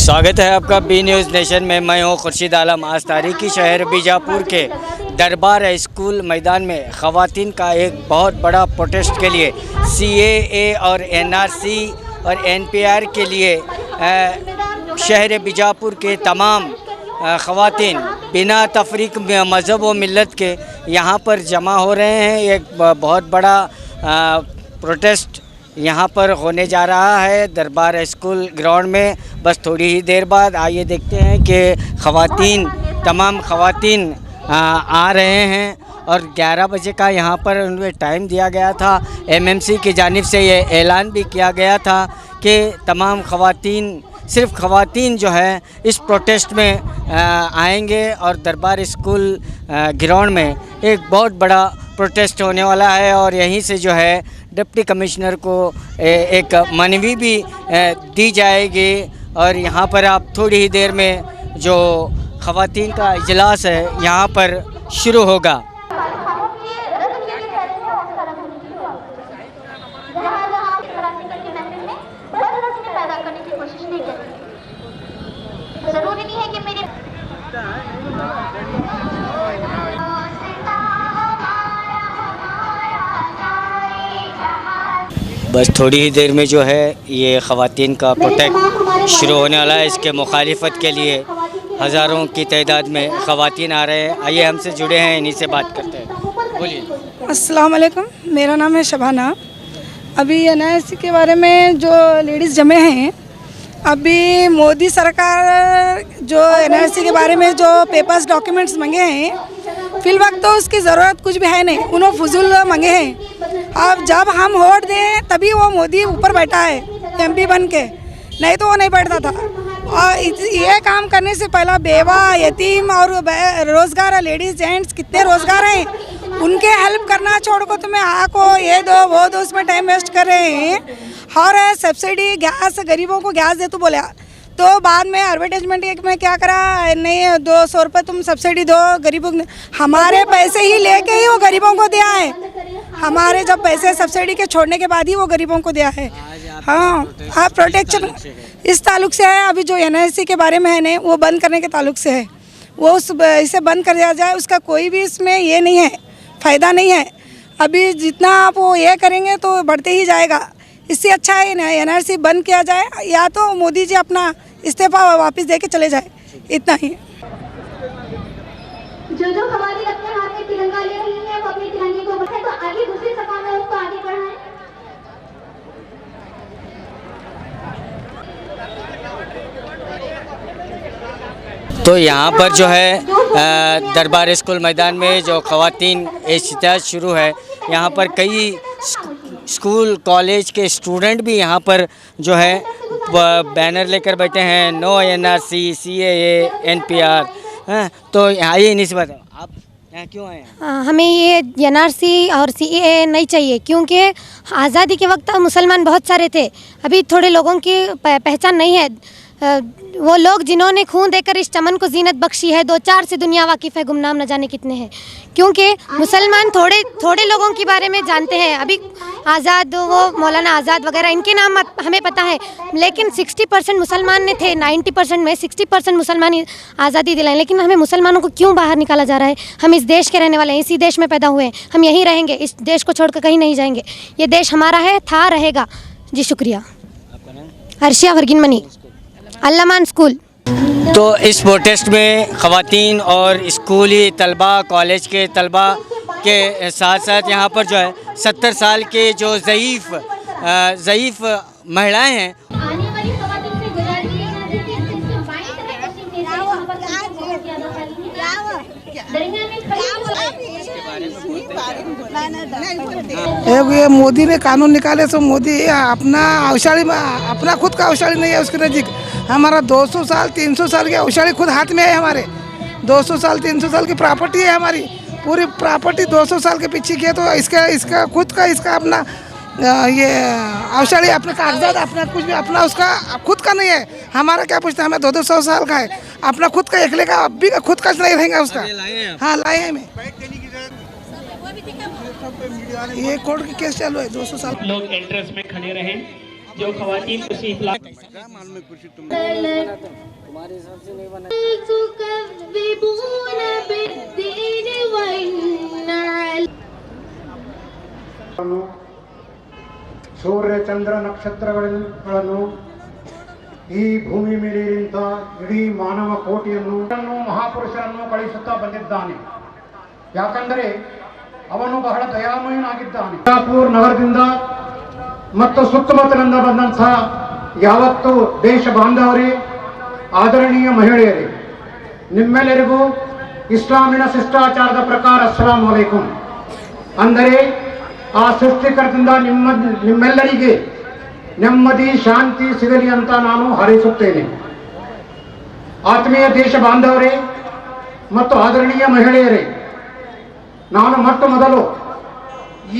स्वागत है आपका बी न्यूज़ नेशन में। मैं हूँ खुर्शीद आलम। आज तारीखी शहर बीजापुर के दरबार स्कूल मैदान में ख़वातीन का एक बहुत बड़ा प्रोटेस्ट के लिए CAA और NRC और NPR के लिए शहर बीजापुर के तमाम ख़वातीन बिना तफरीक मज़हब व मिलत के यहाँ पर जमा हो रहे हैं। एक बहुत बड़ा प्रोटेस्ट यहाँ पर होने जा रहा है दरबार स्कूल ग्राउंड में। बस थोड़ी ही देर बाद आइए देखते हैं कि तमाम ख़वातीन आ रहे हैं और 11 बजे का यहाँ पर उन्हें टाइम दिया गया था। MMC की जानिब से ये ऐलान भी किया गया था कि तमाम ख़वातीन, सिर्फ ख़वातीन जो है इस प्रोटेस्ट में आएंगे और दरबार स्कूल ग्राउंड में एक बहुत बड़ा प्रोटेस्ट होने वाला है। और यहीं से जो है डिप्टी कमिश्नर को एक मनवी भी दी जाएगी और यहाँ पर आप थोड़ी ही देर में जो ख़वातीन का इजलास है यहाँ पर शुरू होगा। जरूरी नहीं है कि मेरे बस थोड़ी ही देर में जो है ये ख़वातीन का प्रोटेस्ट शुरू होने वाला है। इसके मुखालिफत के लिए हज़ारों की तादाद में ख़वातीन आ रहे हैं। आइए हमसे जुड़े हैं, इन्हीं से बात करते हैं। बोलिए। अस्सलाम वालेकुम, मेरा नाम है शबाना। अभी NRC के बारे में जो लेडीज़ जमे हैं, अभी मोदी सरकार जो NRC के बारे में जो पेपर्स डॉक्यूमेंट्स मांगे हैं, फिलवक्त तो उसकी ज़रूरत कुछ भी है नहीं, उन्होंने फजूल मांगे हैं। अब जब हम वोट दें तभी वो मोदी ऊपर बैठा है MP बन के, नहीं तो वो नहीं बैठता था। और ये काम करने से पहला बेवा, यतीम और रोज़गार, लेडीज़ जेंट्स कितने रोज़गार हैं, उनके हेल्प करना छोड़ को तुम्हें आको ये दो वो दो उसमें टाइम वेस्ट कर रहे हैं। और सब्सिडी गैस, गरीबों को गैस दे तो बोला, तो बाद में एडवर्टाइजमेंट एक में क्या करा, नहीं 200 रुपये तुम सब्सिडी दो गरीबों को। हमारे पैसे ही लेके ही वो गरीबों को दिया है, हमारे जब पैसे सब्सिडी के छोड़ने के बाद ही वो गरीबों को दिया है। हाँ, आप प्रोटेक्शन इस ताल्लुक से है। अभी जो NRC के बारे में है ना, वो बंद करने के ताल्लुक से है, वो इसे बंद कर दिया जाए। उसका कोई भी इसमें ये नहीं है, फ़ायदा नहीं है। अभी जितना आप वो ये करेंगे तो बढ़ते ही जाएगा। इससे अच्छा है NRC बंद किया जाए, या तो मोदी जी अपना इस्तीफा वापस दे के चले जाए, इतना ही। जो हमारी अपने हाथ में तिरंगा ले रही है, वो अपने तिरंगे को बढ़ाए, तो आगे दूसरी सभा में उसको आगे बढ़ाएं। तो यहाँ पर जो है दरबार स्कूल मैदान में जो ख़वातीन एहतिजाज शुरू है, यहाँ पर कई स्कूल कॉलेज के स्टूडेंट भी यहाँ पर जो है बैनर लेकर बैठे हैं, नो NRC, CAA, NPR। तो आइए इन्हीं से बताओ, आप यहाँ क्यों आए हैं? हमें ये NRC और CAA नहीं चाहिए, क्योंकि आज़ादी के वक्त मुसलमान बहुत सारे थे, अभी थोड़े लोगों की पहचान नहीं है। वो लोग जिन्होंने खून देकर इस चमन को जीनत बख्शी है, 2-4 से दुनिया वाकिफ़ है, गुमनाम न जाने कितने हैं। क्योंकि मुसलमान थोड़े लोगों के बारे में जानते हैं। अभी आज़ाद, वो मौलाना आज़ाद वगैरह, इनके नाम हमें पता है, लेकिन 60% मुसलमान ने थे, 90% में 60% मुसलमान आज़ादी दिलाएं। लेकिन हमें मुसलमानों को क्यों बाहर निकाला जा रहा है? हम इस देश के रहने वाले हैं, इसी देश में पैदा हुए हैं, हम यहीं रहेंगे, इस देश को छोड़कर कहीं नहीं जाएंगे। ये देश हमारा है, था, रहेगा। जी शुक्रिया। अर्शिया वर्गिन मनी, अल्लामान स्कूल। तो इस प्रोटेस्ट में ख़वातीन और स्कूली तलबा, कॉलेज के तलबा के साथ साथ यहाँ पर जो है 70 साल के जो ज़ईफ़ महिलाएं हैं, आने वाली ख़वातीन से गुजारिश की जाती है कि इसको बाईं तरफ पश्चिम की तरफ वहाँ पर ये मोदी ने कानून निकाले, तो मोदी अपना औषाली, अपना खुद का औषाली नहीं है उसके नज़दीक। हमारा 200 साल 300 साल की औषाली खुद हाथ में है हमारे। 200 साल 300 साल की प्रॉपर्टी है हमारी, पूरी प्रॉपर्टी 200 साल के पीछे की है। तो इसका खुद का, इसका अपना ये औषाली, अपने कागजात, अपना कुछ भी अपना उसका खुद का नहीं है। हमारा क्या पूछता है, हमें 200 साल का है, अपना खुद का एकले का अभी का खुद का नहीं रहेगा उसका। हाँ, लाए हैं मैं, ये कोर्ट की केस चालू है 200 साल। लोग एंट्रेंस में खड़े रहें। जो खवातीन कृषि प्लांट तुम्हारे हिसाब से नहीं बना ಸೂರ್ಯ ಚಂದ್ರ ನಕ್ಷತ್ರಗಳನ್ನು ಈ ಭೂಮಿ ಮೇಲೆ ನಿಂತ ಇಡೀ ಮಾನವ ಕೋಟಿಯನ್ನು ಮಹಾಪುರುಷರನ್ನು ಕಳಿಸುತ್ತಾ ಬಂದಿದ್ದಾನೆ. ಯಾಕಂದರೆ ಅವನು ಬಹಳ ದಯಾಮಯನಾಗಿದ್ದಾನೆ. ಬಿಜಾಪುರ ನಗರದಿಂದ ಮತ್ತು ಸುತ್ತಮುತ್ತಲಿಂದ ಬಂದಂತಹ ಯಾವತ್ತು ದೇಶ ಬಾಂಧವರೇ, ಆದರಣೀಯ ಮಹಿಳೆಯರೇ, ನಿಮ್ಮೆಲ್ಲರಿಗೂ ಇಸ್ಲಾಮಿನ ಶಿಷ್ಟಾಚಾರದ ಪ್ರಕಾರ ಅಸ್ಸಲಾಂ ಅಲೈಕುಂ. ಅಂದರೆ ಆ ಸೃಷ್ಟಿಕರ್ತದಿಂದ ನಿಮ್ಮೆಲ್ಲರಿಗೆ ನೆಮ್ಮದಿ ಶಾಂತಿ ಸಿಗಲಿ ಅಂತ ನಾನು ಹಾರೈಸುತ್ತೇನೆ. ಆತ್ಮೀಯ ದೇಶ ಬಾಂಧವರೇ ಮತ್ತು ಆದರಣೀಯ ಮಹಿಳೆಯರೇ, ನಾನು ಮೊಟ್ಟ ಮೊದಲು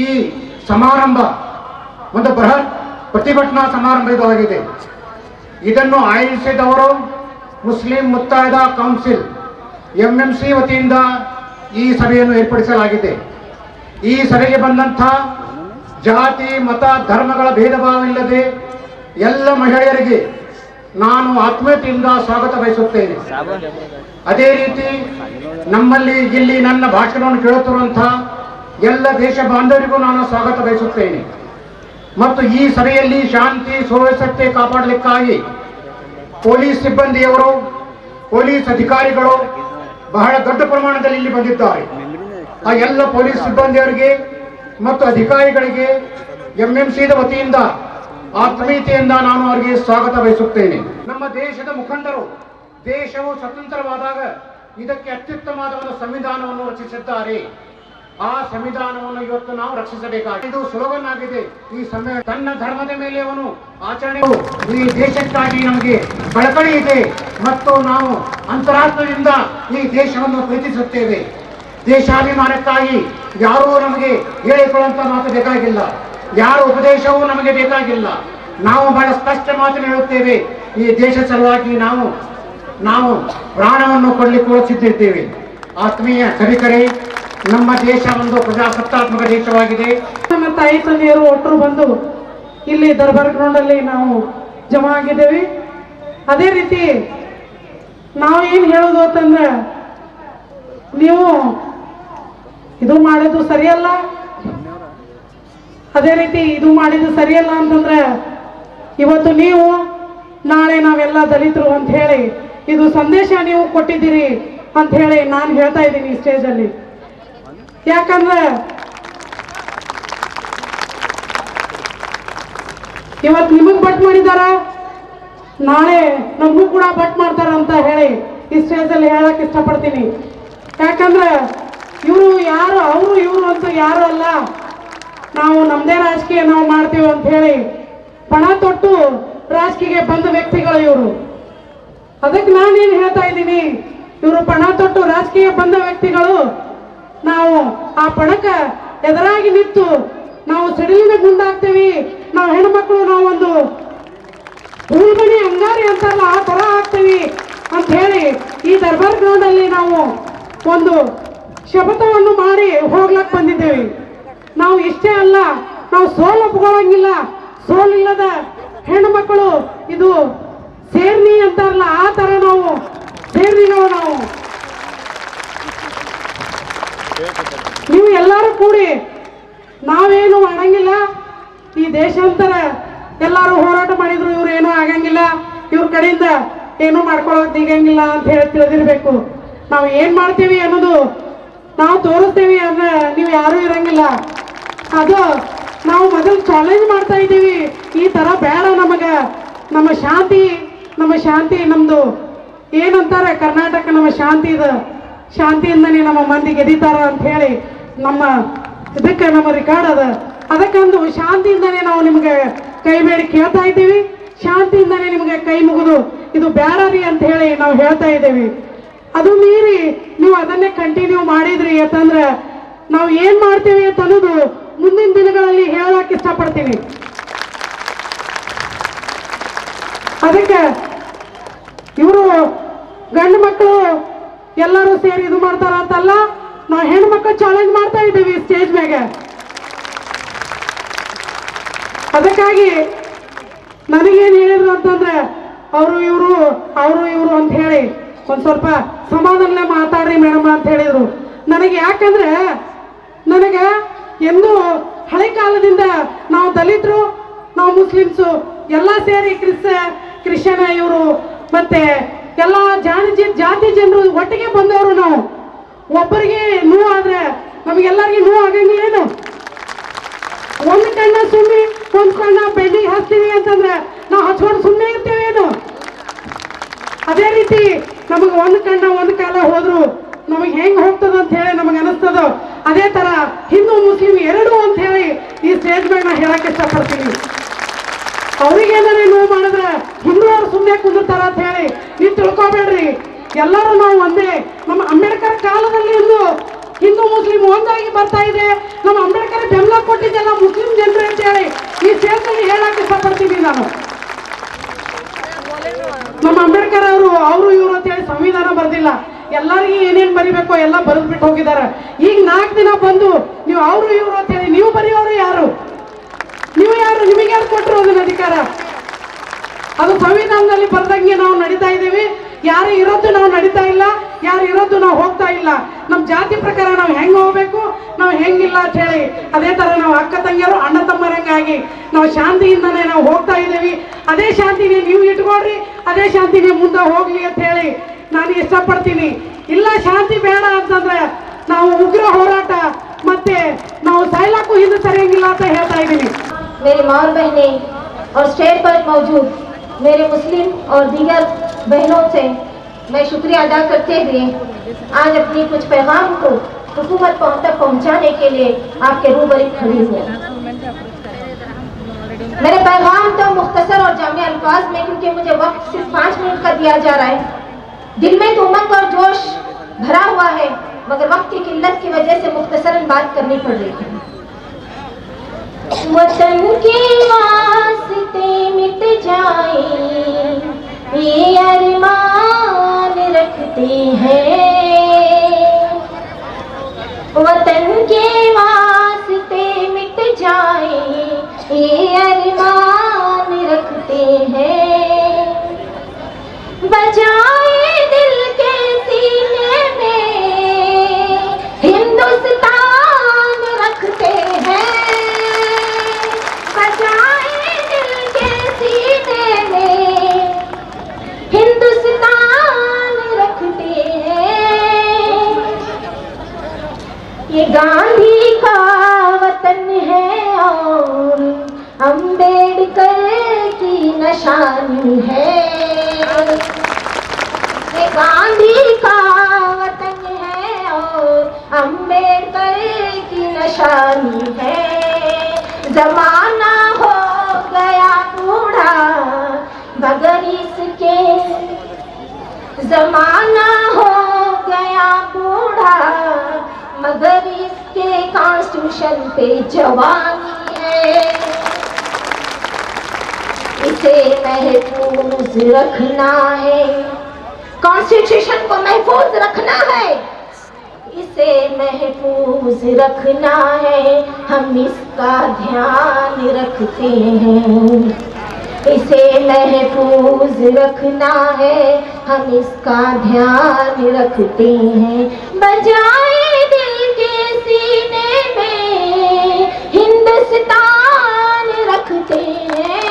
ಈ ಸಮಾರಂಭ ಒಂದು ಬೃಹತ್ ಪ್ರತಿಭಟನಾ ಸಮಾರಂಭ ಇದಾಗಿದೆ. ಇದನ್ನು ಆಯೋಜಿಸಿದವರು ಮುಸ್ಲಿಂ ಮುತ್ತೈದಾ ಕೌನ್ಸಿಲ್ MMC ವತಿಯಿಂದ ಈ ಸಭೆಯನ್ನು ಏರ್ಪಡಿಸಲಾಗಿದೆ. ಈ ಸಭೆಗೆ ಬಂದಂಥ ಜಾತಿ ಮತ ಧರ್ಮಗಳ ಭೇದ ಭಾವವಿಲ್ಲದೆ ಎಲ್ಲ ಮಹಿಳೆಯರಿಗೆ ನಾನು ಆತ್ಮೀಯತೆಯಿಂದ ಸ್ವಾಗತ ಬಯಸುತ್ತೇನೆ. ಅದೇ ರೀತಿ ನಮ್ಮಲ್ಲಿ ಇಲ್ಲಿ ನನ್ನ ಭಾಷಣವನ್ನು ಕೇಳುತ್ತಿರುವಂತಹ ಎಲ್ಲ ದೇಶ ಬಾಂಧವರಿಗೂ ನಾನು ಸ್ವಾಗತ ಬಯಸುತ್ತೇನೆ. ಮತ್ತು ಈ ಸಭೆಯಲ್ಲಿ ಶಾಂತಿ ಸುವ್ಯವಸ್ಥೆ ಕಾಪಾಡಲಿಕ್ಕಾಗಿ ಪೊಲೀಸ್ ಸಿಬ್ಬಂದಿಯವರು, ಪೊಲೀಸ್ ಅಧಿಕಾರಿಗಳು ಬಹಳ ದೊಡ್ಡ ಪ್ರಮಾಣದಲ್ಲಿ ಇಲ್ಲಿ ಬಂದಿದ್ದಾರೆ. ಆ ಎಲ್ಲ ಪೊಲೀಸ್ ಸಿಬ್ಬಂದಿಯವರಿಗೆ ಮತ್ತು ಅಧಿಕಾರಿಗಳಿಗೆ MMCದ ವತಿಯಿಂದ ಆತ್ಮೀಯತೆಯಿಂದ ನಾನು ಅವರಿಗೆ ಸ್ವಾಗತ ಬಯಸುತ್ತೇನೆ. ನಮ್ಮ ದೇಶದ ಮುಖಂಡರು ದೇಶವು ಸ್ವತಂತ್ರವಾದಾಗ ಇದಕ್ಕೆ ಅತ್ಯುತ್ತಮವಾದ ಒಂದು ಸಂವಿಧಾನವನ್ನು ರಚಿಸಿದ್ದಾರೆ. ಆ ಸಂವಿಧಾನವನ್ನು ಇವತ್ತು ನಾವು ರಕ್ಷಿಸಬೇಕಾಗಿದೆ. ಇದು ಸ್ಲೋಗನ್ ಆಗಿದೆ. ಈ ಸಮ್ಮೇಳನ ತನ್ನ ಧರ್ಮದ ಮೇಲೆ ಅವನು ಆಚರಣೆ, ಈ ದೇಶಕ್ಕಾಗಿ ನಮಗೆ ಕಳಕಳಿ ಇದೆ ಮತ್ತು ನಾವು ಅಂತರಾತ್ಮದಿಂದ ಈ ದೇಶವನ್ನು ಪ್ರೀತಿಸುತ್ತೇವೆ. ದೇಶಾಭಿಮಾನಕ್ಕಾಗಿ ಯಾರೂ ನಮಗೆ ಹೇಳಿಕೊಳ್ಳುವಂತ ಮಾತು ಬೇಕಾಗಿಲ್ಲ, ಯಾರ ಉಪದೇಶವೂ ನಮಗೆ ಬೇಕಾಗಿಲ್ಲ. ನಾವು ಬಹಳ ಸ್ಪಷ್ಟ ಮಾತನ್ನು ಹೇಳುತ್ತೇವೆ. ಈ ದೇಶ ಸಲುವಾಗಿ ನಾವು ಪ್ರಾಣವನ್ನು ಕೊಡಲಿಕ್ಕೆ ಸಿದ್ಧಿದ್ದೇವೆ. ಆತ್ಮೀಯ ಸಭಿಕರೇ, ನಮ್ಮ ದೇಶ ಒಂದು ಪ್ರಜಾಸತ್ತಾತ್ಮಕ ದೇಶವಾಗಿದೆ. ನಮ್ಮ ತಾಯಿ ತಂದೆಯರು ಒಟ್ಟರು ಬಂದು ಇಲ್ಲಿ ದರ್ಬಾರ್ ಗ್ರೌಂಡ್ ಅಲ್ಲಿ ನಾವು ಜಮಾ ಆಗಿದ್ದೇವೆ. ಅದೇ ರೀತಿ ನಾವು ಏನು ಹೇಳೋದು ಅಂತಂದ್ರೆ, ನೀವು ಇದು ಮಾಡೋದು ಸರಿಯಲ್ಲ, ಅದೇ ರೀತಿ ಇದು ಮಾಡಿದ್ದು ಸರಿಯಲ್ಲ ಅಂತಂದ್ರೆ ಇವತ್ತು ನೀವು ನಾಳೆ ನಾವೆಲ್ಲ ದಲಿತರು ಅಂತ ಹೇಳಿ ಇದು ಸಂದೇಶ ನೀವು ಕೊಟ್ಟಿದ್ದೀರಿ ಅಂತ ಹೇಳಿ ನಾನು ಹೇಳ್ತಾ ಇದ್ದೀನಿ ಈ ಸ್ಟೇಜಲ್ಲಿ. ಯಾಕಂದ್ರೆ ಇವತ್ತು ನಿಮಗೆ ಬಟ್ ಮಾಡಿದಾರ, ನಾಳೆ ನಮಗೂ ಕೂಡ ಬಟ್ ಮಾಡ್ತಾರ ಅಂತ ಹೇಳಿ ಈ ಸ್ಟೇಜಲ್ಲಿ ಹೇಳಕ್ ಇಷ್ಟಪಡ್ತೀನಿ. ಯಾಕಂದ್ರೆ ಇವರು ಯಾರು, ಅವರು ಇವರು ಅಂತ ಯಾರು ಅಲ್ಲ, ನಾವು ನಮ್ದೇ ರಾಜಕೀಯ ನಾವು ಮಾಡ್ತೀವಿ ಅಂತ ಹೇಳಿ ಪಣ ತೊಟ್ಟು ರಾಜಕೀಯ ಬಂದ ವ್ಯಕ್ತಿಗಳು ಇವರು. ಅದಕ್ಕೆ ನಾನೇನು ಹೇಳ್ತಾ ಇದ್ದೀನಿ, ಇವರು ಪಣ ತೊಟ್ಟು ರಾಜಕೀಯ ಬಂದ ವ್ಯಕ್ತಿಗಳು. ನಾವು ಆ ಪಣಕ್ಕೆ ಎದುರಾಗಿ ನಿಂತು ನಾವು ಸಿಡಿಲಿನ ಗುಂಡಾಗ್ತೀವಿ, ನಾವು ಹೆಣ್ಮಕ್ಳು ನಾವೊಂದು ಹೂಲ್ಮಣಿ ಅಂಗಾರಿ ಅಂತಾರಲ್ಲ ಆ ಥರ ಆಗ್ತೀವಿ ಅಂತ ಹೇಳಿ ಈ ದರ್ಬಾರ್ ಗ್ರೌಂಡ್ ಅಲ್ಲಿ ನಾವು ಒಂದು ಶಪಥವನ್ನು ಮಾಡಿ ಹೋಗ್ಲಕ್ ಬಂದಿದ್ದೇವೆ. ನಾವು ಇಷ್ಟೇ ಅಲ್ಲ, ನಾವು ಸೋಲು ಒಪ್ಕೊಳ್ಳಂಗಿಲ್ಲ. ಸೋಲಿಲ್ಲದ ಹೆಣ್ಣು ಮಕ್ಕಳು ಇದು ಸೇರ್ನಿ ಅಂತಾರಲ್ಲ ಆ ತರ ನಾವು ಸೇರ್ನಿಗಳು. ನಾವು ನೀವು ಎಲ್ಲರೂ ಕೂಡಿ ನಾವೇನು ಮಾಡಂಗಿಲ್ಲ. ಈ ದೇಶಾಂತರ ಎಲ್ಲರೂ ಹೋರಾಟ ಮಾಡಿದ್ರು ಇವ್ರು ಏನೂ ಆಗಂಗಿಲ್ಲ, ಇವ್ರ ಕಡೆಯಿಂದ ಏನೂ ಮಾಡ್ಕೊಳ್ಳೋಕೆ ದಿಗಂಗಿಲ್ಲ ಅಂತ ಹೇಳಿ ತಿಳಿದಿರ್ಬೇಕು. ನಾವು ಏನ್ ಮಾಡ್ತೀವಿ ಅನ್ನೋದು ನಾವು ತೋರಿಸ್ತೀವಿ ಅಂದ್ರೆ ನೀವು ಯಾರೂ ಇರಂಗಿಲ್ಲ. ಅದು ನಾವು ಮೊದಲು ಚಾಲೆಂಜ್ ಮಾಡ್ತಾ ಇದ್ದೀವಿ, ಈ ತರ ಬೇಡ ನಮಗೆ, ನಮ್ಮ ಶಾಂತಿ ನಮ್ದು ಏನಂತಾರೆ ಕರ್ನಾಟಕ ನಮ್ಮ ಶಾಂತಿಯಿಂದನೇ ನಮ್ಮ ಮಂದಿ ಗೆದಿತಾರ ಅಂತ ಹೇಳಿ ನಮ್ಮ ಇದಕ್ಕೆ ನಮ್ಮ ರೆಕಾರ್ಡ್ ಅದ. ಅದಕ್ಕೊಂದು ಶಾಂತಿಯಿಂದನೇ ನಾವು ನಿಮಗೆ ಕೈ ಬೇಡಿ ಕೇಳ್ತಾ ಇದ್ದೀವಿ, ಶಾಂತಿಯಿಂದನೇ ನಿಮಗೆ ಕೈ ಮುಗಿದು ಇದು ಬೇಡರಿ ಅಂತ ಹೇಳಿ ನಾವು ಹೇಳ್ತಾ ಇದ್ದೀವಿ. ಅದು ಮೀರಿ ನೀವು ಅದನ್ನೇ ಕಂಟಿನ್ಯೂ ಮಾಡಿದ್ರಿ ಅಂತಂದ್ರೆ ನಾವು ಏನ್ ಮಾಡ್ತೀವಿ ಅಂತ ಅನ್ನೋದು ಮುಂದಿನ ದಿನಗಳಲ್ಲಿ ಹೇಳಕ್ ಇಷ್ಟಪಡ್ತೀನಿ. ಅದಕ್ಕೆ ಇವರು ಗಂಡು ಮಕ್ಕಳು ಎಲ್ಲರೂ ಸೇರಿ ಇದು ಮಾಡ್ತಾರ ಅಂತಲ್ಲ, ನಾವು ಹೆಣ್ಣು ಮಕ್ಕಳು ಚಾಲೆಂಜ್ ಮಾಡ್ತಾ ಇದ್ದೀವಿ ಸ್ಟೇಜ್ ಮ್ಯಾಗ. ಅದಕ್ಕಾಗಿ ನನಗೇನು ಹೇಳಿದ್ರು ಅಂತಂದ್ರೆ ಅವರು ಇವರು ಅಂತ ಹೇಳಿ ಒಂದು ಸ್ವಲ್ಪ ಸಮಾಧಾನ ಮಾತಾಡ್ರಿ ಮೇಡಮ್ ಅಂತ ಹೇಳಿದರು ನನಗೆ. ಯಾಕಂದ್ರೆ ನನಗೆ ಎಂದೂ ಹಳೆ ಕಾಲದಿಂದ ನಾವು ದಲಿತರು, ನಾವು ಮುಸ್ಲಿಮ್ಸು ಎಲ್ಲ ಸೇರಿ ಕ್ರಿಶ್ಚಿಯನ್ ಇವರು ಮತ್ತೆ ಎಲ್ಲ ಜಾತಿ ಜನರು ಒಟ್ಟಿಗೆ ಬಂದವರು. ನಾವು ಒಬ್ಬರಿಗೆ ನೋವು ಆದ್ರೆ ನಮಗೆಲ್ಲರಿಗೂ ನೋವು ಆಗಂಗಿಲ್ಲೇನು? ಒಂದು ಕಣ್ಣ ಸುಮ್ಮನೆ ಒಂದು ಕಣ್ಣ ಬೆಳ್ಳಿಗೆ ಹಚ್ತೀವಿ ಅಂತಂದ್ರೆ ನಾವು ಹಚ್ಕೊಂಡು ಸುಮ್ಮನೆ ಇರ್ತೇವೇನು? ಅದೇ ರೀತಿ ನಮಗೆ ಒಂದು ಕಣ್ಣ ಒಂದು ಕಾಲ ಹೋದ್ರು ನಮಗೆ ಹೆಂಗ್ ಹೋಗ್ತದ ಅಂತ ಹೇಳಿ ನಮಗೆ ಅನಿಸ್ತದ. ಅದೇ ತರ ಹಿಂದೂ ಮುಸ್ಲಿಂ ಎರಡೂ ಅಂತ ಹೇಳಿ ಈ ಸ್ಟೇಜ್ ಮೇಲೆ ನಾ ಹೇಳಕ್ ಇಷ್ಟಪಡ್ತೀನಿ. ಅವ್ರಿಗೇನಾರ ನೋವು ಮಾಡಿದ್ರೆ ಹಿಂದೂ ಅವ್ರು ಸುಮ್ಮನೆ ಕುಂದಿರ್ತಾರ ಅಂತ ಹೇಳಿ ನೀವು ತಿಳ್ಕೊಬೇಡ್ರಿ. ಎಲ್ಲರೂ ನಾವು ಒಂದೇ. ನಮ್ಮ ಅಂಬೇಡ್ಕರ್ ಕಾಲದಲ್ಲಿ ಹಿಂದೂ ಮುಸ್ಲಿಂ ಒಂದಾಗಿ ಬರ್ತಾ ಇದೆ. ನಮ್ಮ ಅಂಬೇಡ್ಕರ್ ಬೆಂಬಲ ಕೊಟ್ಟಿದ್ದೆಲ್ಲ ಮುಸ್ಲಿಂ ಜನರು ಅಂತ ಹೇಳಿ ಈ ಸ್ಟೇಜ್ ಅಲ್ಲಿ ಹೇಳಕ್ ಇಷ್ಟಪಡ್ತೀನಿ ನಾನು. ನಮ್ಮ ಅಂಬೇಡ್ಕರ್ ಅವರು ಇವರು ಅಂತ ಹೇಳಿ ಸಂವಿಧಾನ ಬರ್ದಿಲ್ಲ. ಎಲ್ಲರಿಗೂ ಏನೇನ್ ಬರಿಬೇಕೋ ಎಲ್ಲ ಬರೆದ್ಬಿಟ್ಟು ಹೋಗಿದ್ದಾರೆ. ಈಗ 4 ದಿನ ಬಂದು ನೀವು ಅವರು ಇವರು ಅಂತ ಹೇಳಿ ನೀವು ಬರೆಯೋರು ಯಾರು? ನೀವು ಯಾರು? ನಿಮಗೆ ಯಾರು ಕೊಟ್ಟರು ಅದನ್ನ ಅಧಿಕಾರ? ಅದು ಸಂವಿಧಾನದಲ್ಲಿ ಬರ್ದಂಗೆ ನಾವು ನಡೀತಾ ಇದ್ದೀವಿ. ಯಾರು ಇರೋದು ನಾವು ನಡೀತಾ ಇಲ್ಲ, ಯಾರು ಇರೋದು ನಾವು ಹೋಗ್ತಾ ಇಲ್ಲ. ನಮ್ಮ ಜಾತಿ ಪ್ರಕಾರ ನಾವು ಹೆಂಗ್ ಹೋಗ್ಬೇಕು, ನಾವು ಹೆಂಗಿಲ್ಲ ಅಂತ ಹೇಳಿ ಅದೇ ತರ ನಾವು ಅಕ್ಕ ತಂಗಿಯರು ಅಣ್ಣ ತಮ್ಮರಂಗಾಗಿ ನಾವು ಶಾಂತಿಯಿಂದನೇ ನಾವು ಹೋಗ್ತಾ ಇದ್ದೀವಿ. ಅದೇ ಶಾಂತಿನೇ ನೀವು ಇಟ್ಕೊಳ್ರಿ, ಅದೇ ಶಾಂತಿನೇ ಮುಂದೆ ಹೋಗ್ಲಿ ಅಂತ ಹೇಳಿ ನಾನು ಇಷ್ಟಪಡ್ತೀನಿ. ಇಲ್ಲ ಶಾಂತಿ ಬೇಡ ಅಂತಂದ್ರೆ ನಾವು ಉಗ್ರ ಹೋರಾಟ ಮತ್ತೆ ನಾವು ಸಾಯ್ಲಾಕು ಹಿಂದೆ ಸರಿಯಂಗಿಲ್ಲ ಅಂತ ಹೇಳ್ತಾ ಇದ್ದೀನಿ. मेरी माँ और बहनें और स्टेज पर मौजूद मेरे मुस्लिम और दीगर बहनों से मैं शुक्रिया अदा करते हुए आज अपनी कुछ पैगाम को हुकूमत तक पहुंचाने के लिए आपके रूबरू खड़ी हूँ। मेरे पैगाम तो मुख्तसर और जामे अल्फाज में, क्योंकि मुझे वक्त सिर्फ 5 मिनट का दिया जा रहा है। दिल में तो उमंग और जोश भरा हुआ है, मगर वक्त की किल्लत की वजह से मुख्तसरन बात करनी पड़ रही है। वतन के वास्ते मिट जाए ये अरमान रखते हैं। वतन के वास्ते मिट जाए ये अरमान रखते हैं। बजाए दिल के सीने में हिंदुस्तान रखते हैं। बजाए दिल के सीने में हिंदुस्तान रखते हैं। ये गांधी का वतन है और अंबेडकर की निशानी है। ये गांधी का वतन है और अंबेडकर की निशानी है। जमाना हो गया बूढ़ा मगर इसके, जमाना हो गया बूढ़ा मगर इसके कॉन्स्टिट्यूशन पे जवानी है। इसे महफूज रखना है, कॉन्स्टिट्यूशन को महफूज रखना है, इसे महफूज रखना है। हम इसका ध्यान रखते हैं। इसे महफूज रखना है, हम इसका ध्यान रखते हैं। बजाए दिल के सीने में हिंदुस्तान रखते हैं।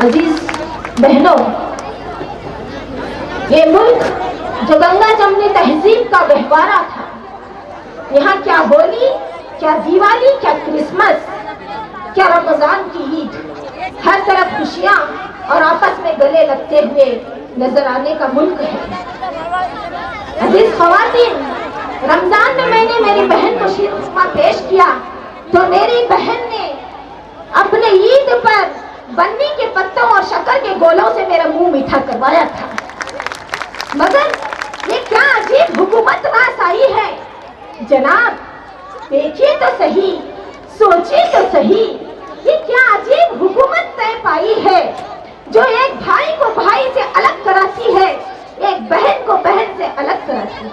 अजीज बहनों, ये मुल्क जो गंगा जमनी तहजीब का गहवारा था, यहाँ क्या होली, क्या दिवाली, क्या क्रिसमस, क्या रमजान की ईद, हर तरफ खुशियाँ और आपस में गले लगते हुए नजर आने का मुल्क है। अजीज ख्वातीन, रमजान में मैंने मेरी बहन को शीर खुरमा पेश किया तो मेरी बहन ने अपने ईद पर बन्नी के पत्तों और शक्कर के गोलों से मेरा मुंह मीठा करवाया था। मगर ये क्या अजीब हुकूमत रास आई है जनाब, देखिए तो सही, सोचिए तो सही, ये क्या अजीब हुकूमत तय पाई है जो एक भाई को भाई से अलग कराती है, एक बहन को बहन से अलग कराती है।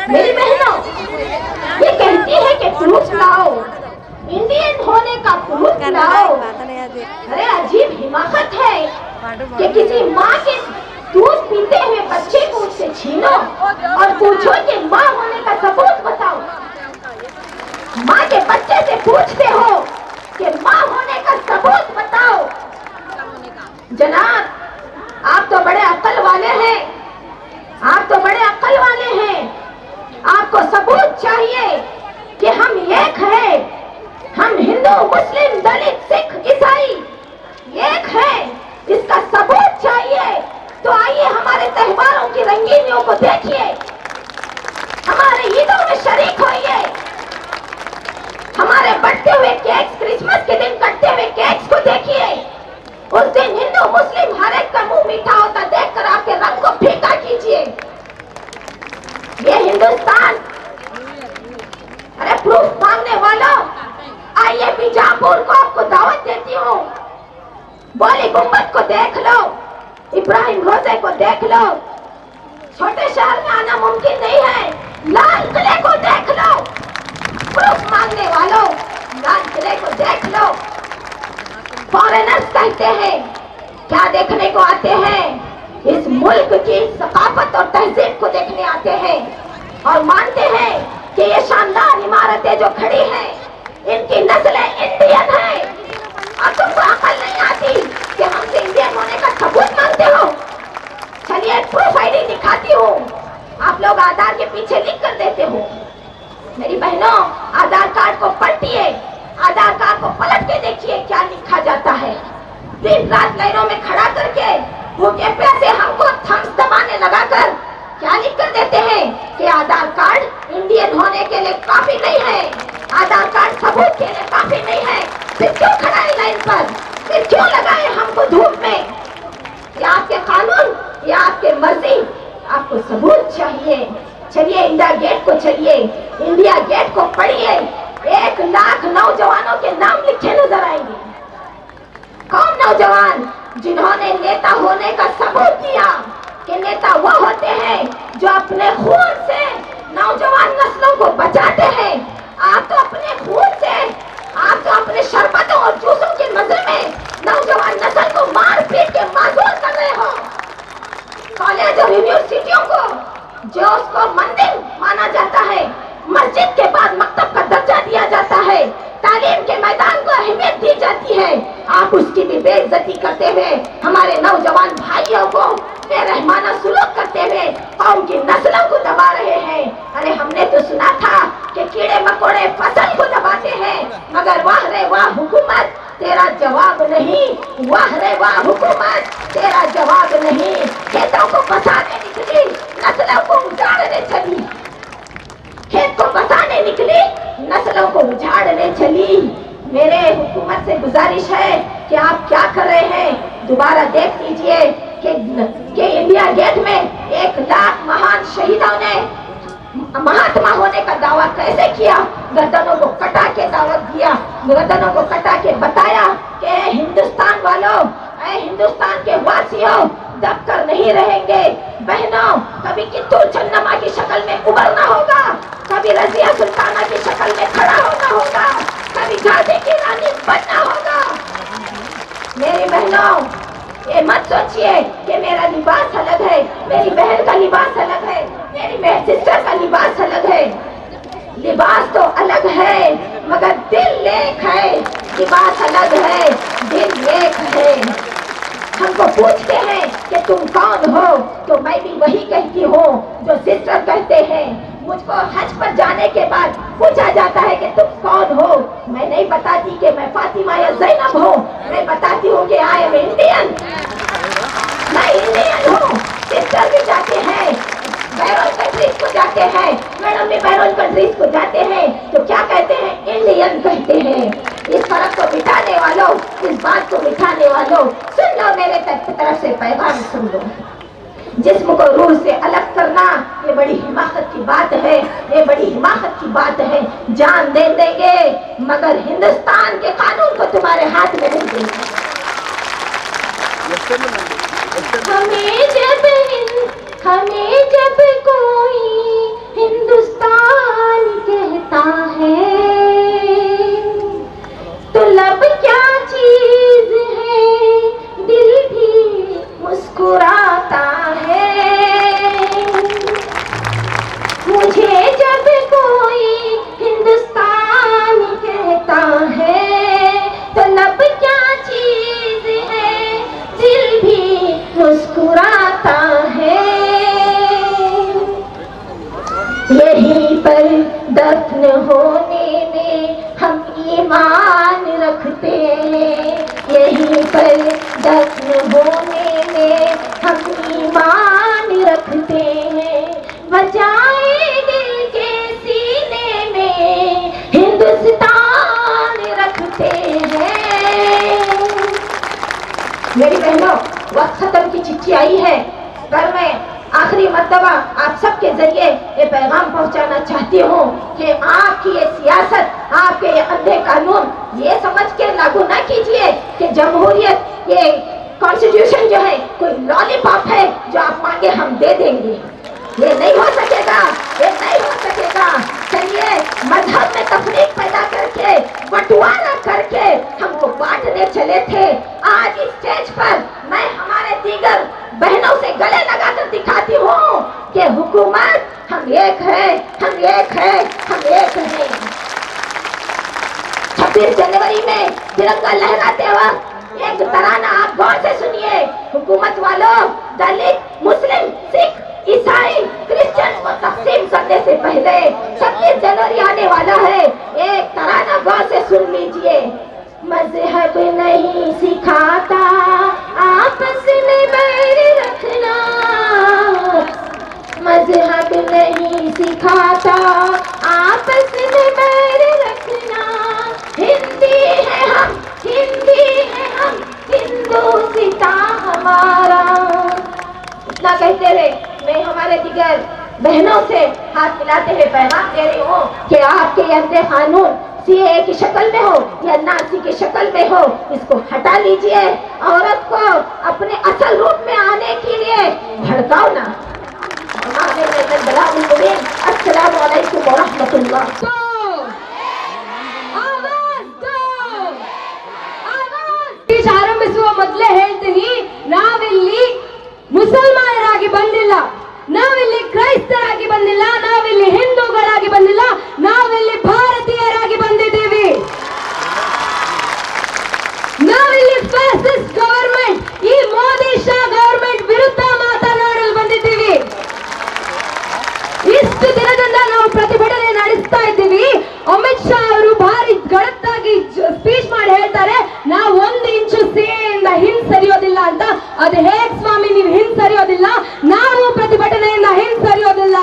मेरी बहनों, ये कहती है कि प्रूफ लाओ, इंडियन होने का प्रूफ कि किसी माँ के दूध पीते हुए बच्चे को उससे छीनो और पूछो कि माँ होने का सबूत बताओ। माँ के बच्चे से पूछते हो कि माँ होने का सबूत बताओ। जनाब, आप तो बड़े अक्ल वाले हैं, आप तो बड़े अक्ल वाले हैं। आपको सबूत चाहिए कि हम एक हैं, हम हिंदू मुस्लिम दलित सिख ईसाई एक हैं, इसका सबूत चाहिए। तो आइए हमारे त्योहारों की रंगीनियों को देखिए, हमारे ईदों में शरीक होइए, हमारे बढ़ते हुए केक्स, क्रिसमस के दिन कटते हुए केक्स को देखिए। उस दिन हिंदू मुस्लिम हर एक का मुंह मीठा होता देखकर आपके रंग को फीका कीजिए। ये हिंदुस्तान, अरे प्रूफ मांगने वालों, आइए बीजापुर को आपको दावत देती हूँ। बोली गुम्बद को देख लो, इब्राहिम रोजे को देख लो। छोटे शहर में आना मुमकिन नहीं है, लाल किले को देख लो। प्रूफ मांगने वालों, लाल किले को देख लो। फॉरेनर्स कहते हैं, क्या देखने को आते हैं? इस मुल्क की सकाफत और तहजीब को देखने आते हैं और मानते हैं कि ये शानदार इमारतें जो खड़ी हैं, इनकी नस्लें इंडियन हैं। और तुमको अकल नहीं आती कि हमसे इंडियन होने का सबूत मांगते हो? चलिए प्रूफ आईडी दिखाती हूँ, आप लोग आधार के पीछे लिख कर देते हो। मेरी बहनों, आधार कार्ड को पलटिए, आधार कार्ड को पलट के देखिए क्या लिखा जाता है। दिन रात लाइनों में खड़ा करके भूखे प्यासे हमको थम्स दबाने लगाकर क्या लिख कर देते हैं कि आधार कार्ड इंडियन होने के लिए काफी नहीं है, आधार कार्ड सबूत के लिए काफी नहीं है। फिर क्यों खड़ा है लाइन पर, फिर क्यों लगाए हमको धूप में? ये आपके कानून, ये आपके मर्जी, आपको सबूत चाहिए। चलिए इंडिया गेट को चलिए, इंडिया गेट को पढ़िए। 1 लाख नौजवानों के नाम लिखे नजर आएंगे। कौन नौजवान? जिन्होंने नेता होने का सबूत दिया कि नेता वो होते हैं जो अपने खून से नौजवान नस्लों को बचाते हैं। आप तो अपने खून से, आप तो अपने शरबतों और जूसों के मजे में नौजवान नस्ल को मार पीट के माजूर कर रहे हो। कॉलेज और यूनिवर्सिटियों को जो उसको मंदिर माना जाता है, मस्जिद के बाद मकतब का दर्जा दिया जाता है, तालीम के मैदान को अहमियत दी जाती है, आप उसकी भी बेइज्जती करते हुए हमारे नौजवान भाइयों को बेरहमाना सुलूक करते हुए कौम की नस्लों को दबा रहे हैं। अरे हमने तो सुना था कि कीड़े मकोड़े फसल को दबाते हैं, मगर वाह रे वाह हुकूमत, तेरा जवाब नहीं। वाह रे वाह हुकूमत, तेरा जवाब नहीं। खेतों को बसाने निकली, नस्लों को उजाड़ने चली। खेत को बसाने निकली, नस्लों को उजाड़ने चली। मेरे हुकूमत से गुजारिश है कि आप क्या कर रहे हैं, दोबारा देख लीजिए कि इंडिया गेट में 1 लाख महान शहीदों ने महात्मा होने का दावा कैसे किया। गर्दनों को कटा के दावत दिया, गर्दनों को कटा के बताया कि हिंदुस्तान वालों, हिंदुस्तान के वासियों, दबकर नहीं रहेंगे। बहनों, कभी कित्तूर चन्नमा की शक्ल में उभरना होगा, कभी रजिया सुल्ताना की शक्ल में खड़ा होना होगा, कभी झांसी की रानी बनना होगा। मेरी बहनों, ये मत सोचिए कि मेरा लिबास अलग है, मेरी बहन का लिबास अलग है, मेरी सिस्टर का लिबास अलग है। लिबास तो अलग है मगर दिल एक है। लिबास अलग है, दिल एक है। हमको पूछते हैं कि तुम कौन हो, तो मैं भी वही कहती हूँ जो सिस्टर कहते हैं। मुझको हज पर जाने के बाद पूछा जाता है कि तुम कौन हो, मैं नहीं बताती कि मैं फातिमा या ज़ैनब हूँ, मैं बताती हूँ कि आई एम इंडियन, मैं इंडियन हूँ। सिस्टर भी जाते हैं, बैरून कंट्रीज को जाते हैं, मैडम भी बैरून कंट्रीज को जाते हैं, तो क्या कहते हैं? इंडियन कहते हैं। इस फर्क को मिटाने वालों, इस बात को मिटाने वालों, सुन लो मेरे तरफ से पैगाम सुन लो। जिस्म को रूह से अलग करना ये बड़ी हिमाकत की बात है, ये बड़ी हिमाकत की बात है। जान दे देंगे मगर हिंदुस्तान के कानून को तुम्हारे हाथ में नहीं देंगे। हमें जब कोई हिंदुस्तान कहता है तो लब क्या चीज है, दिल भी पर दफन होने में हम ईमान रखते हैं, बजाए दिल के सीने में हिंदुस्तान रखते हैं। मेरी बहनों, वक्त खत्म की चिट्ठी आई है, पर मैं आखिरी मर्तबा आप सबके जरिए ये पैगाम पहुंचाना चाहती हूँ कि आपकी ये सियासत, आपके ये अंधे कानून ये समझ के लागू ना कीजिए कि जमहूरियत, ये कॉन्स्टिट्यूशन जो है कोई लॉलीपॉप है जो आप मांगे हम दे देंगे। ये नहीं हो सकेगा, ये नहीं हो सकेगा। चलिए मजहब में तफरीक पैदा करके, बंटवारा करके हमको बांटने चले थे। आज इस स्टेज पर मैं हमारे दीगर बहनों से गले लगाकर दिखाती हूँ कि हुकूमत हम एक है, हम एक है, हम एक हैं। 26 जनवरी में तिरंगा लहराते वक्त एक तराना आप गौर से सुनिए। हुकूमत वालों, दलित, मुस्लिम, सिख, ईसाई, क्रिश्चियन को तकसीम करने से पहले 26 जनवरी आने वाला है। एक तराना गौर से सुन लीजिए। मजहब नहीं सिखाता आपस में बैर रखना, मजहब नहीं सिखाता आपस में बैर रखना। हिंदी है हम, हिंदी है हम, हिंदुस्ता हमारा। इतना कहते हुए मैं हमारे दिगर बहनों से हाथ मिलाते हुए पैगाम दे रही हूँ कि आपके ये अंधे कानून सीए की शक्ल में हो या नासी की शक्ल में हो, इसको हटा लीजिए। औरत को अपने असल रूप में आने के लिए भड़काओ ना। अस्सलामु अलैकुम व रहमतुल्लाह। ಆರಂಭಿಸುವ ಮೊದಲೇ ಹೇಳ್ತೀನಿ, ನಾವಿಲ್ಲಿ ಮುಸಲ್ಮಾನರಾಗಿ ಬಂದಿಲ್ಲ, ನಾವಿಲ್ಲಿ ಕ್ರೈಸ್ತರಾಗಿ ಬಂದಿಲ್ಲ, ನಾವಿಲ್ಲಿ ಹಿಂದೂಗಳಾಗಿ ಬಂದಿಲ್ಲ, ನಾವಿಲ್ಲಿ ಭಾರತೀಯರಾಗಿ ಬಂದಿದ್ದೀವಿ। ನಾವಿಲ್ಲಿ ಫ್ಯಾಸಿಸ್ಟ್ ಗವರ್ಮೆಂಟ್, ಈ ಮೋದಿ ಶಾ ಗವರ್ಮೆಂಟ್ ವಿರುದ್ಧ ಮಾತನಾಡಲು ಬಂದಿದ್ದೀವಿ। ಇಷ್ಟು ದಿನದಿಂದ ನಾವು ಪ್ರತಿಭಟನೆ ನಡೆಸ್ತಾ ಇದ್ದೀವಿ। ಅಮಿತ್ ಶಾ ಅವರು ಭಾರಿ ಗಡತ್ತಾಗಿ ಸ್ಪೀಚ್ ಮಾಡಿ ಹೇಳ್ತಾರೆ, ನಾವು 1 ಇಂಚು ಸಿಎಯಿಂದ ಹಿಂಸರಿಯೋದಿಲ್ಲ ಅಂತ। ಅದು ಹೇಗ್ ಸ್ವಾಮಿ ನೀವು ಹಿಂಸರಿಯೋದಿಲ್ಲ? ನಾವು ಪ್ರತಿಭಟನೆಯಿಂದ ಹಿಂಸರಿಯೋದಿಲ್ಲ।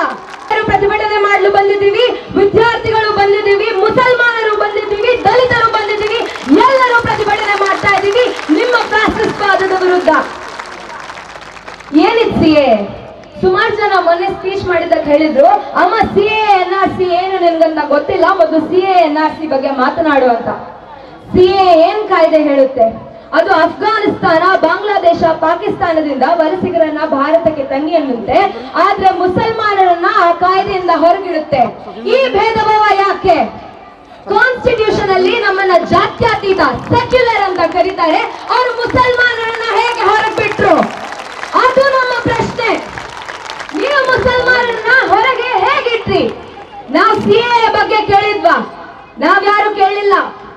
ಪ್ರತಿಭಟನೆ ಮಾಡಲು ಬಂದಿದ್ದೀವಿ, ವಿದ್ಯಾರ್ಥಿಗಳು ಬಂದಿದ್ದೀವಿ, ಮುಸಲ್ಮಾನರು ಬಂದಿದ್ದೀವಿ, ದಲಿತರು ಬಂದಿದ್ದೀವಿ, ಎಲ್ಲರೂ ಪ್ರತಿಭಟನೆ ಮಾಡ್ತಾ ಇದ್ದೀವಿ ನಿಮ್ಮ ಫ್ಯಾಸಿಸ್ಟ್ ವಾದದ ವಿರುದ್ಧ। ಏನಿದ್ ಸಿಎ? ಸುಮಾರು ಜನ ಮೊನ್ನೆ ಸ್ಪೀಚ್ ಮಾಡಿದಾಗ ಹೇಳಿದ್ರು, ಅಮ್ಮ ಸಿಎ ಎನ್ಆರ್ಸಿ ಏನು ನಿನ್ಗಂತ ಗೊತ್ತಿಲ್ಲ, ಮೊದಲು ಸಿಎ ಎನ್ಆರ್ಸಿ ಬಗ್ಗೆ ಮಾತನಾಡು ಅಂತ। ಸಿಎ ಏನ್ ಕಾಯ್ದೆ ಹೇಳುತ್ತೆ? ಅದು ಅಫ್ಘಾನಿಸ್ತಾನ, ಬಾಂಗ್ಲಾದೇಶ, ಪಾಕಿಸ್ತಾನದಿಂದ ವಲಸಿಗರನ್ನ ಭಾರತಕ್ಕೆ ತನ್ನಿ ಅನ್ನುತ್ತೆ, ಆದ್ರೆ ಮುಸಲ್ಮಾನರನ್ನ ಆ ಕಾಯ್ದೆಯಿಂದ ಹೊರಗಿಡುತ್ತೆ। ಈ ಭೇದ ಭಾವ ಯಾಕೆ? ಕಾನ್ಸ್ಟಿಟ್ಯೂಷನ್ ಅಲ್ಲಿ ನಮ್ಮನ್ನ ಜಾತ್ಯತೀತ ಸೆಕ್ಯುಲರ್ ಅಂತ ಕರೀತಾರೆ, ಅವರು ಮುಸಲ್ಮಾನರನ್ನ ಹೇಗೆ ಹೊರಗೆ ಬಿಟ್ರು? ಅದು ನಮ್ಮ ಪ್ರಶ್ನೆ। ನೀವು ಮುಸಲ್ಮಾನರನ್ನ ಹೊರಗೆ ಹೇಗಿಟ್ರಿ? ನಾವು ಸಿಎ ಬಗ್ಗೆ ಕೇಳಿದ್ವಾ? ನಾವ್ಯಾರು ಕೇಳಿಲ್ಲ।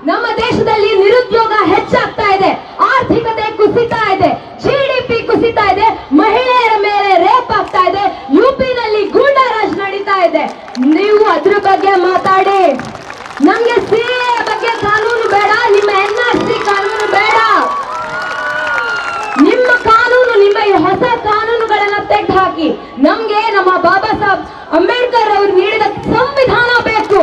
ನಮ್ಮ ದೇಶದಲ್ಲಿ ನಿರುದ್ಯೋಗ ಹೆಚ್ಚಾಗ್ತಾ ಇದೆ, ಆರ್ಥಿಕತೆ ಕುಸಿತಾ ಇದೆ, ಜಿಡಿಪಿ ಕುಸಿತಾ ಇದೆ, ಮಹಿಳೆಯರ ಮೇಲೆ ರೇಪ್ ಆಗ್ತಾ ಇದೆ, ಯುಪಿನಲ್ಲಿ ಗೂಂಡಾರಾಜ್ ನಡೀತಾ ಇದೆ। ನೀವು ಅದ್ರ ಬಗ್ಗೆ ಮಾತಾಡಿ। ನಮ್ಗೆ ಸಿಎ ಬಗ್ಗೆ ಕಾನೂನು ಬೇಡ, ನಿಮ್ಮ ಎನ್ಆರ್ಸಿ ಕಾನೂನು ಬೇಡ। ನಿಮ್ಮ ಕಾನೂನು, ನಿಮ್ಮ ಈ ಹೊಸ ಕಾನೂನುಗಳನ್ನ ತೆಗೆದು ಹಾಕಿ। ನಮ್ಗೆ ನಮ್ಮ ಬಾಬಾ ಸಾಹೇಬ್ ಅಂಬೇಡ್ಕರ್ ಅವರು ನೀಡಿದ ಸಂವಿಧಾನ ಬೇಕು।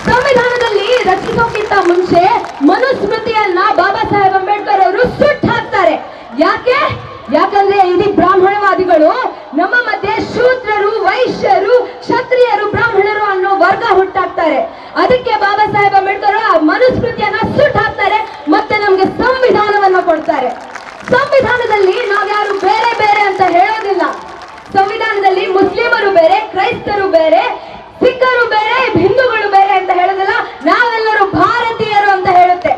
ಸಂವಿಧಾನದಲ್ಲಿ ರಚಿಸೋಕ್ಕಿಂತ ಮುಂಚೆ ಮನುಸ್ಮೃತಿಯನ್ನ ಬಾಬಾ ಸಾಹೇಬ್ ಅಂಬೇಡ್ಕರ್ ಅವರು ಸುಟ್ಟು ಹಾಕ್ತಾರೆ। ಯಾಕೆ? ಯಾಕಂದ್ರೆ ಇಡೀ ಬ್ರಾಹ್ಮಣವಾದಿಗಳು ನಮ್ಮ ಮಧ್ಯೆ ಶೂದ್ರರು, ವೈಶ್ಯರು, ಕ್ಷತ್ರಿಯರು, ಬ್ರಾಹ್ಮಣರು ಅನ್ನೋ ವರ್ಗ ಹುಟ್ಟಾಕ್ತಾರೆ। ಅದಕ್ಕೆ ಬಾಬಾ ಸಾಹೇಬ್ ಅಂಬೇಡ್ಕರ್ ಆ ಮನುಸ್ಮೃತಿಯನ್ನ ಸುಟ್ಟು ಹಾಕ್ತಾರೆ, ಮತ್ತೆ ನಮ್ಗೆ ಸಂವಿಧಾನವನ್ನ ಕೊಡ್ತಾರೆ। ಸಂವಿಧಾನದಲ್ಲಿ ನಾವ್ಯಾರು ಬೇರೆ ಬೇರೆ ಅಂತ ಹೇಳೋದಿಲ್ಲ। ಸಂವಿಧಾನದಲ್ಲಿ ಮುಸ್ಲಿಮರು ಬೇರೆ, ಕ್ರೈಸ್ತರು ಬೇರೆ, ಸಿಖ್ಖರು ಬೇರೆ, ಹಿಂದೂಗಳು ಬೇರೆ ಅಂತ ಹೇಳೋದಿಲ್ಲ, ನಾವೆಲ್ಲರೂ ಭಾರತೀಯರು ಅಂತ ಹೇಳುತ್ತೆ।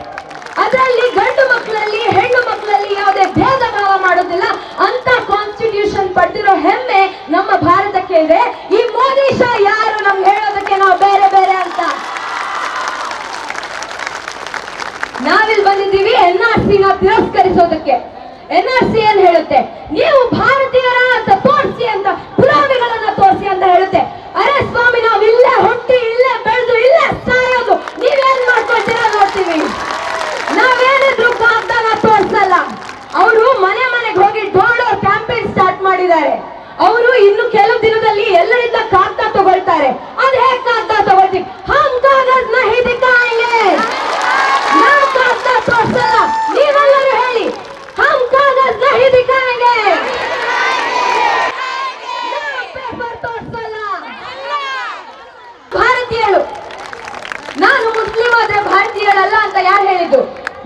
ಅದರಲ್ಲಿ ಗಂಡು ಮಕ್ಕಳಲ್ಲಿ, ಹೆಣ್ಣು ಮಕ್ಕಳಲ್ಲಿ ಯಾವುದೇ ಭೇದ ಭಾವ ಮಾಡೋದಿಲ್ಲ ಅಂತ ಕಾನ್ಸ್ಟಿಟ್ಯೂಷನ್ ಪಡೆದಿರೋ ಹೆಮ್ಮೆ ನಮ್ಮ ಭಾರತಕ್ಕೆ ಇದೆ। ಈ ಮೋದಿ ಶಾ ಯಾರು ನಮ್ಗೆ ಹೇಳೋದಕ್ಕೆ ನಾವು ಬೇರೆ ಬೇರೆ ಅಂತ? ನಾವಿಲ್ಲಿ ಬಂದಿದ್ದೀವಿ ಎನ್ಆರ್ಸಿನ ತಿರಸ್ಕರಿಸೋದಕ್ಕೆ। ಎನ್ಆರ್ಸಿ ಏನ್ ಹೇಳುತ್ತೆ? ನೀವು ಭಾರತೀಯರ ಅಂತ ತೋರಿಸಿ ಅಂತ, ಪುರಾವೆಗಳನ್ನ ತೋರಿಸಿ ಅಂತ ಹೇಳುತ್ತೆ। ಅರೆ ಸ್ವಾಮಿ, ನಾವು ಇಲ್ಲೇ ಹುಟ್ಟಿ, ಇಲ್ಲೇ ಬೆಳೆದು, ಇಲ್ಲೇ ಸಾಯೋದು, ನೀವೇನ್ ಮಾಡ್ಕೊಳ್ತೀರಾ ನೋಡ್ತೀವಿ। ನಾವೇನಿದ್ರು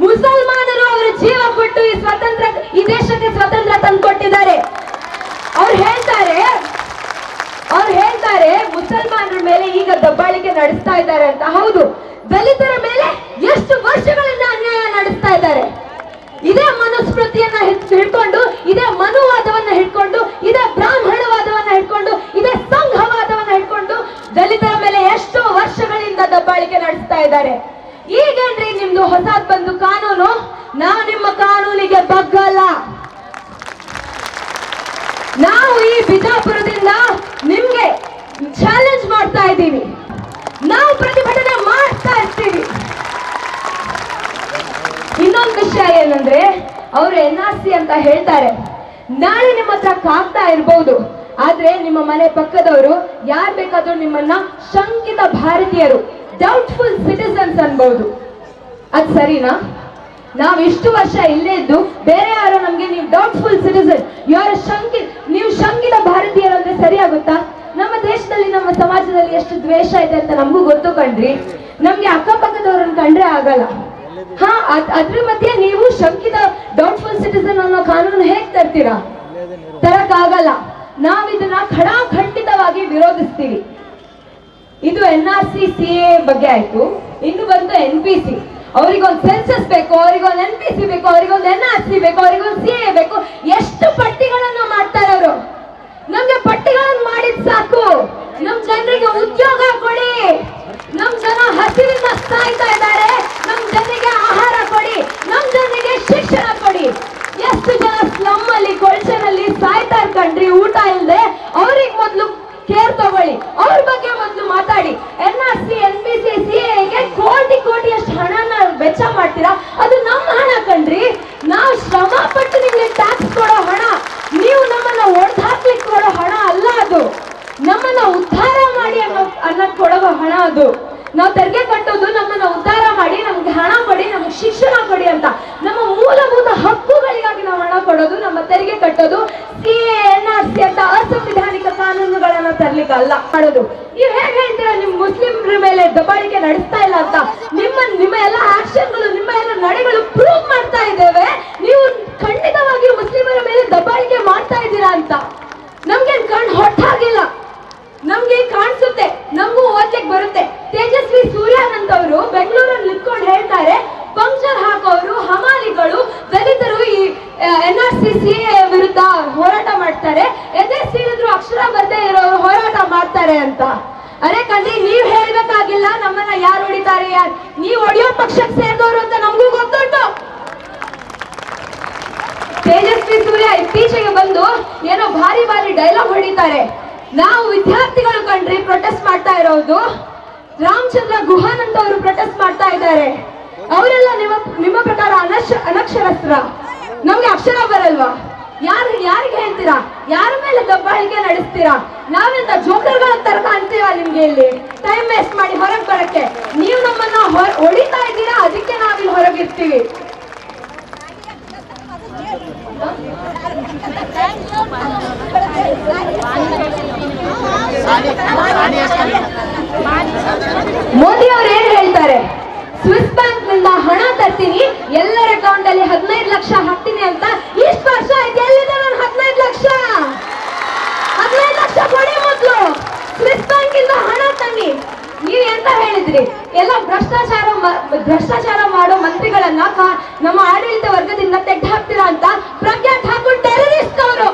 ಮುಸಲ್ಮಾನರು ಅವರ ಜೀವ ಕೊಟ್ಟು ಈ ದೇಶಕ್ಕೆ ಸ್ವತಂತ್ರ ತಂದುಕೊಟ್ಟಿದ್ದಾರೆ. ಅವ್ರು ಹೇಳ್ತಾರೆ ಮುಸಲ್ಮಾನರ ಮೇಲೆ ಈಗ ದಬ್ಬಾಳಿಕೆ ನಡೆಸ್ತಾ ಇದ್ದಾರೆ ಅಂತ. ಹೌದು, ದಲಿತರ ಮೇಲೆ ಎಷ್ಟು ವರ್ಷಗಳಿಂದ ಅನ್ಯಾಯ ನಡೆಸ್ತಾ ಇದ್ದಾರೆ. ಇದೇ ಮನುಸ್ಮೃತಿಯನ್ನ ಹಿಡ್ಕೊಂಡು, ಇದೇ ಮನುವಾದವನ್ನ ಹಿಡ್ಕೊಂಡು, ಇದೇ ಬ್ರಾಹ್ಮಣವಾದವನ್ನ ಹಿಡ್ಕೊಂಡು, ಇದೇ ಸಂಘವಾದವನ್ನ ಹಿಡ್ಕೊಂಡು ದಲಿತರ ಮೇಲೆ ಎಷ್ಟೋ ವರ್ಷಗಳಿಂದ ದಬ್ಬಾಳಿಕೆ ನಡೆಸ್ತಾ ಇದ್ದಾರೆ. ಈಗೇನ್ರಿ ನಿಮ್ದು ಹೊಸದ್ ಬಂದು ಕಾನೂನು? ನಾವು ನಿಮ್ಮ ಕಾನೂನಿಗೆ ಬಗ್ಗಲ್ಲ. ನಾವು ಈ ಬಿಜಾಪುರದಿಂದ ನಿಮ್ಗೆ ಚಾಲೆಂಜ್ ಮಾಡ್ತಾ ಇದ್ದೀವಿ. ನಾವು ಪ್ರತಿಭಟನೆ ಮಾಡ್ತಾ ಇರ್ತೀವಿ. ಇನ್ನೊಂದು ವಿಷಯ ಏನಂದ್ರೆ, ಅವರು NRC ಅಂತ ಹೇಳ್ತಾರೆ. ನಾಳೆ ನಿಮ್ಮ ಹತ್ರ ಕಾಗ್ತಾ ಇರ್ಬೋದು, ಆದ್ರೆ ನಿಮ್ಮ ಮನೆ ಪಕ್ಕದವರು ಯಾರು ಬೇಕಾದ್ರೂ ನಿಮ್ಮನ್ನ ಶಂಕಿತ ಭಾರತೀಯರು, ಡೌಟ್ಫುಲ್ ಸಿಟಿಸನ್ಸ್ ಅನ್ಬಹುದು. ಅದ್ ಸರಿನಾ? ನಾವ್ ಇಷ್ಟು ವರ್ಷ ಇಲ್ಲೇ ಇದ್ದು ಬೇರೆ ಯಾರೋ ನಮ್ಗೆ ನೀವು ಡೌಟ್ಫುಲ್ ಸಿಟಿಸನ್, ನೀವು ಶಂಕಿತ ಭಾರತೀಯರು ಅಂದ್ರೆ ಸರಿಯಾಗುತ್ತಾ? ನಮ್ಮ ದೇಶದಲ್ಲಿ, ನಮ್ಮ ಸಮಾಜದಲ್ಲಿ ಎಷ್ಟು ದ್ವೇಷ ಇದೆ ಅಂತ ನಮಗೂ ಗೊತ್ತು ಕಣ್ರಿ. ನಮ್ಗೆ ಅಕ್ಕಪಕ್ಕದವ್ರನ್ನ ಕಂಡ್ರೆ ಆಗಲ್ಲ. ಅದ್ರ ಮಧ್ಯೆ ನೀವು ಶಂಕಿತ ಡೌಟ್ಫುಲ್ ಸಿಟಿಸನ್ ಅನ್ನೋ ಕಾನೂನು ಹೇಗ್ ತರ್ತೀರಾ? ತರಕ್ಕಾಗಲ್ಲ. ನಾವ್ ಇದನ್ನ ಖಂಡಿತವಾಗಿ ವಿರೋಧಿಸ್ತೀವಿ. ಇದು NRC CA ಬಗ್ಗೆ ಆಯ್ತು. ಇನ್ನು ಬಂದು NPC. ಅವ್ರಿಗೊಂದು ಸೆನ್ಸಸ್ ಬೇಕು, ಅವ್ರಿಗೊಂದು NPC ಬೇಕು, ಅವ್ರಿಗೊಂದು NRC ಬೇಕು, ಅವ್ರಿಗೊಂದು CA ಬೇಕು. ಎಷ್ಟು ಪಟ್ಟಿಗಳನ್ನ ಮಾಡ್ತಾರೆ ಅವರು. ನಮ್ಗೆ ಪಟ್ಟಿಗಳನ್ನು ಮಾಡಿದ್ ಸಾಕು. ನಮ್ ಜನರಿಗೆ ಉದ್ಯೋಗ ಕೊಡಿ. ನಮ್ ಜನ ಹಸಿವಿಂದ ಸಾಯ್ತಾ ಇದ್ದಾರೆ. ನಮ್ ಜನರಿಗೆ ಆಹಾರ ಕೊಡಿ. ನಮ್ ಜನರಿಗೆ ಶಿಕ್ಷಣ ಕೊಡಿ. ಎಷ್ಟು ಜನ ಸ್ಲಮ್ ಅಲ್ಲಿ, ಕೊಳಚೆನಲ್ಲಿ ಸಾಯ್ತಾ ಇರ್ಕಂಡ್ರಿ ಊಟ ಇಲ್ಲದೆ. ಅವ್ರಿಗೆ ಮೊದ್ಲು ಕೇರ್ ತಗೊಳ್ಳಿ, ಅವ್ರ ಬಗ್ಗೆ ಮೊದಲು ಮಾತಾಡಿ. NRC, NPC, CA ಕೋಟಿಯಷ್ಟು ಹಣನ ವೆಚ್ಚ ಮಾಡ್ತೀರಾ? ಅದು ನಮ್ಮ ಹಣ ಕಣ್ರಿ. ನಾವು ಶ್ರಮ ಪಟ್ಟು ನಿಮ್ಗೆ ಟ್ಯಾಕ್ಸ್ ಕೊಡೋ ಹಣ, ನೀವು ನಮ್ಮನ್ನ ಒಡೆದು ಹಾಕ್ಲಿಕ್ಕೆ ಕೊಡೋ ಹಣ ಅಲ್ಲ ಅದು. ನಮ್ಮನ್ನ ಉದ್ಧಾರ ಮಾಡಿ ಅನ್ನೋದು ಕೊಡೋ ಹಣ ಅದು. ನಾವು ತೆರಿಗೆ ಕಟ್ಟೋದು ನಮ್ಮನ್ನ ಉದ್ಧಾರ ಮಾಡಿ, ನಮ್ಗೆ ಹಣ ಕೊಡಿ, ನಮ್ಗೆ ಶಿಕ್ಷಣ ಕೊಡಿ ಅಂತ. ನಮ್ಮ ಮೂಲಭೂತ ಹಕ್ಕುಗಳಿಗಾಗಿ ನಾವು ಹಣ ಕೊಡೋದು, ನಮ್ಮ ತೆರಿಗೆ ಕಟ್ಟೋದು. CA, NRC ಅಂತ ಅಸಂವಿಧಾನಿಕ ಕಾನೂನುಗಳನ್ನ ತರ್ಲಿಕ್ಕೆ ಅಲ್ಲ ಮಾಡೋದು. ನೀವು ಹೇಗೆ ಹೇಳ್ತೀರಾ ನಿಮ್ ಮುಸ್ಲಿಮ್ರ ಮೇಲೆ ದಬ್ಬಾಳಿಕೆ ನಡೆಸ್ತಾ ಇಲ್ಲ ಅಂತ? ನಿಮ್ಮ ಎಲ್ಲ ಆಕ್ಷನ್ಗಳು, ನಿಮ್ಮ ಎಲ್ಲ ನಡೆಗಳು ಪ್ರೂವ್ ಮಾಡ್ತಾ ಇದ್ದೇವೆ ನೀವು ಖಂಡಿತವಾಗಿ ಮುಸ್ಲಿಮರ ಮೇಲೆ ದಬ್ಬಾಳಿಕೆ ಮಾಡ್ತಾ ಇದ್ದೀರಾ ಅಂತ. ನಮ್ಗೆ ಹೊಟ್ಟಾಗಿಲ್ಲ, ನಮ್ಗೆ ಕಾಣಿಸುತ್ತೆ, ನಮಗೂ ಓದ್ಲಿಕ್ಕೆ ಬರುತ್ತೆ. ತೇಜಸ್ವಿ ಸೂರ್ಯನ್ ಅಂತವರು ಬೆಂಗಳೂರಲ್ಲಿ ನಿಂತ್ಕೊಂಡು ಹೇಳ್ತಾರೆ, ಪಂಕ್ಚರ್ ಹಾಕೋರು, ಹಮಾಲಿಗಳು, ದಲಿತರು ಈ NRC CA ವಿರುದ್ಧ ಹೋರಾಟ ಮಾಡ್ತಾರೆ, ಎದೆ ಸೀಳಿದ್ರು ಅಕ್ಷರ ಬರ್ದೇ ಇರೋರು ಹೋರಾಟ ಮಾಡ್ತಾರೆ ಅಂತ. ಅರೆ ಕಣ್ರಿ, ನೀವ್ ಹೇಳ್ಬೇಕಾಗಿಲ್ಲ ನಮ್ಮನ್ನ ಯಾರು ಹೊಡಿತಾರೆ, ನೀವ್ ಹೊಡಿಯೋ ಪಕ್ಷಕ್ಕೆ ಸೇರಿದವರು ಅಂತ ನಮಗೂ ಗೊತ್ತುಂಟು. ತೇಜಸ್ವಿ ಸೂರ್ಯ ಇತ್ತೀಚೆಗೆ ಬಂದು ಏನೋ ಭಾರಿ ಡೈಲಾಗ್ ಹೊಡಿತಾರೆ. ನಾವು ವಿದ್ಯಾರ್ಥಿಗಳು ಕಣ್ರಿ ಪ್ರೊಟೆಸ್ಟ್ ಮಾಡ್ತಾ ಇರೋದು. ರಾಮಚಂದ್ರ ಗುಹಾನ್ ಅಂತ ಅವರು ಪ್ರೊಟೆಸ್ಟ್ ಮಾಡ್ತಾ ಇದ್ದಾರೆ. ಅವರೆಲ್ಲ ನಿಮ್ಮ ಪ್ರಕಾರ ಅನಕ್ಷರಸ್ತ್ರ? ನಮ್ಗೆ ಅಕ್ಷರ ಬರಲ್ವಾ? ಯಾರಿಗೆ ಹೇಳ್ತೀರಾ? ಯಾರ ಮೇಲೆ ದಬ್ಬಾಳಿಕೆ ನಡೆಸ್ತೀರಾ? ನಾವೆಂತ ಜೋಕರ್ಗಳ ತರ ಕಾಣ್ತೀವ ನಿಮ್ಗೆ? ಇಲ್ಲಿ ಟೈಮ್ ವೇಸ್ಟ್ ಮಾಡಿ ಹೊರಗೆ ಬರಕ್ಕೆ ನೀವು ನಮ್ಮನ್ನ ಹೊಡಿತಾ ಇದ್ದೀರಾ, ಅದಕ್ಕೆ ನಾವಿಲ್ಲಿ ಹೊರಗಿರ್ತೀವಿ. ಮೋದಿ ಅವರು ಏನ್ ಹೇಳ್ತಾರೆ? ಸ್ವಿಸ್ ಬ್ಯಾಂಕ್ ನಿಂದ ಹಣ ತರ್ತೀನಿ, ಎಲ್ಲರ ಅಕೌಂಟ್ ಅಲ್ಲಿ 15 ಲಕ್ಷ ಹಾಕ್ತೀನಿ ಅಂತ. ಇಷ್ಟು ವರ್ಷ ಆಯ್ತು, ಎಲ್ಲಿದೆ ನಾನು 15 ಲಕ್ಷ? 15 ಲಕ್ಷ ಕೊಡಿ ಮೊದ್ಲು. ಸ್ವಿಸ್ ಬ್ಯಾಂಕ್ ಇಂದ ಹಣ ತನ್ನಿ. ನೀವ್ ಎಂತ ಹೇಳಿದ್ರಿ? ಎಲ್ಲ ಭ್ರಷ್ಟಾಚಾರ ಮಾಡೋ ಮಂತ್ರಿಗಳನ್ನ ನಮ್ಮ ಆಡಳಿತ ವರ್ಗದಿಂದ ತೆಗೆದು ಹಾಕ್ತೀರಾ ಅಂತ. ಪ್ರಜ್ಞಾ ಠಾಕೂರ್ ಟೆರರಿಸ್ಟ್ ಅವರು,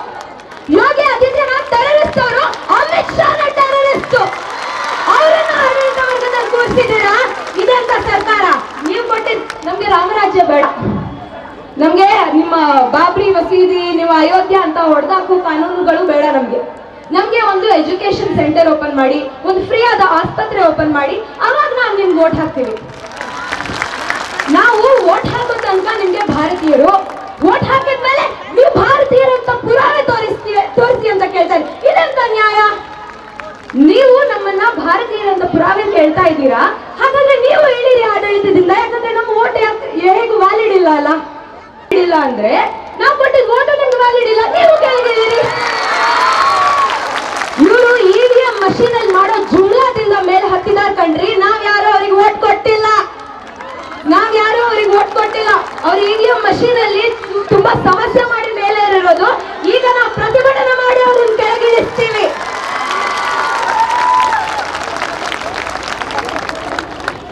ಯೋಗಿ ಆದಿತ್ಯನಾಥ್ ಟೆರರಿಸ್ಟ್ ಅವರು, ಅಮಿತ್ ಶಾ ಟೆರರಿಸ್ಟ್. ಅವರನ್ನ ಆಡಳಿತ ವರ್ಗದಲ್ಲಿ ಕೂರಿಸಿದ್ದೀರಾ? ಇದೆಂತ ಸರ್ಕಾರ? ನೀವು ಕೊಟ್ಟಿದ್ ನಮ್ಗೆ ರಾಮರಾಜ್ಯ ಬೇಡ. ನಮ್ಗೆ ನಿಮ್ಮ ಬಾಬ್ರಿ ಮಸೀದಿ, ನೀವು ಅಯೋಧ್ಯ ಅಂತ ಹೊಡೆದಾಕೋ ಕಾನೂನುಗಳು ಬೇಡ. ನಮ್ಗೆ ಒಂದು ಎಜುಕೇಶನ್ ಸೆಂಟರ್ ಓಪನ್ ಮಾಡಿ, ಒಂದು ಫ್ರೀ ಆದ ಆಸ್ಪತ್ರೆ ಓಪನ್ ಮಾಡಿ, ಅವಾಗ ನಾವು ನಿಮ್ಗೆ ವೋಟ್ ಹಾಕ್ತೀವಿ. ನಾವು ವೋಟ್ ಹಾಕೋ ತನಕ ನಿಮ್ಗೆ ಭಾರತೀಯರು, ವೋಟ್ ಹಾಕಿದ್ಮೇಲೆ ನೀವು ಭಾರತೀಯರು ಅಂತ ಪುರಾವೆ ತೋರಿಸಿ ಅಂತ ಕೇಳ್ತಾರೆ. ಇದೆಂತ ನ್ಯಾಯ? ನೀವು ನಮ್ಮನ್ನ ಭಾರತೀಯರಂತ ಪುರಾವೆ ಕೇಳ್ತಾ ಇದ್ದೀರಾ, ಹಾಗಾದ್ರೆ ನೀವು ಹೇಳಿರಿ ಆಡಳಿತದಿಂದ. ಯಾಕಂದ್ರೆ ನಮ್ಮ ವೋಟ್ ಹೇಗೂ ವ್ಯಾಲಿಡ್ ಇಲ್ಲ ಅಲ್ಲ. ಇಲ್ಲ ಅಂದ್ರೆ ನಾವು ಕೊಟ್ಟಿದ್ ವೋಟ್ ನಿಮ್ಗೆ ವ್ಯಾಲಿಡ್ ಇಲ್ಲ, ನೀವು ಕೇಳಿದ್ದೀರಿ. ಇವರು EVM ಮಷೀನ್ ಅಲ್ಲಿ ಮಾಡೋ ಜುಮ್ಲಾದಿಂದ ಮೇಲೆ ಹತ್ತಿದಾರ್ ಕಣ್ರಿ. ನಾವ್ ಯಾರು ಅವ್ರಿಗೆ ವೋಟ್ ಕೊಟ್ಟಿಲ್ಲ.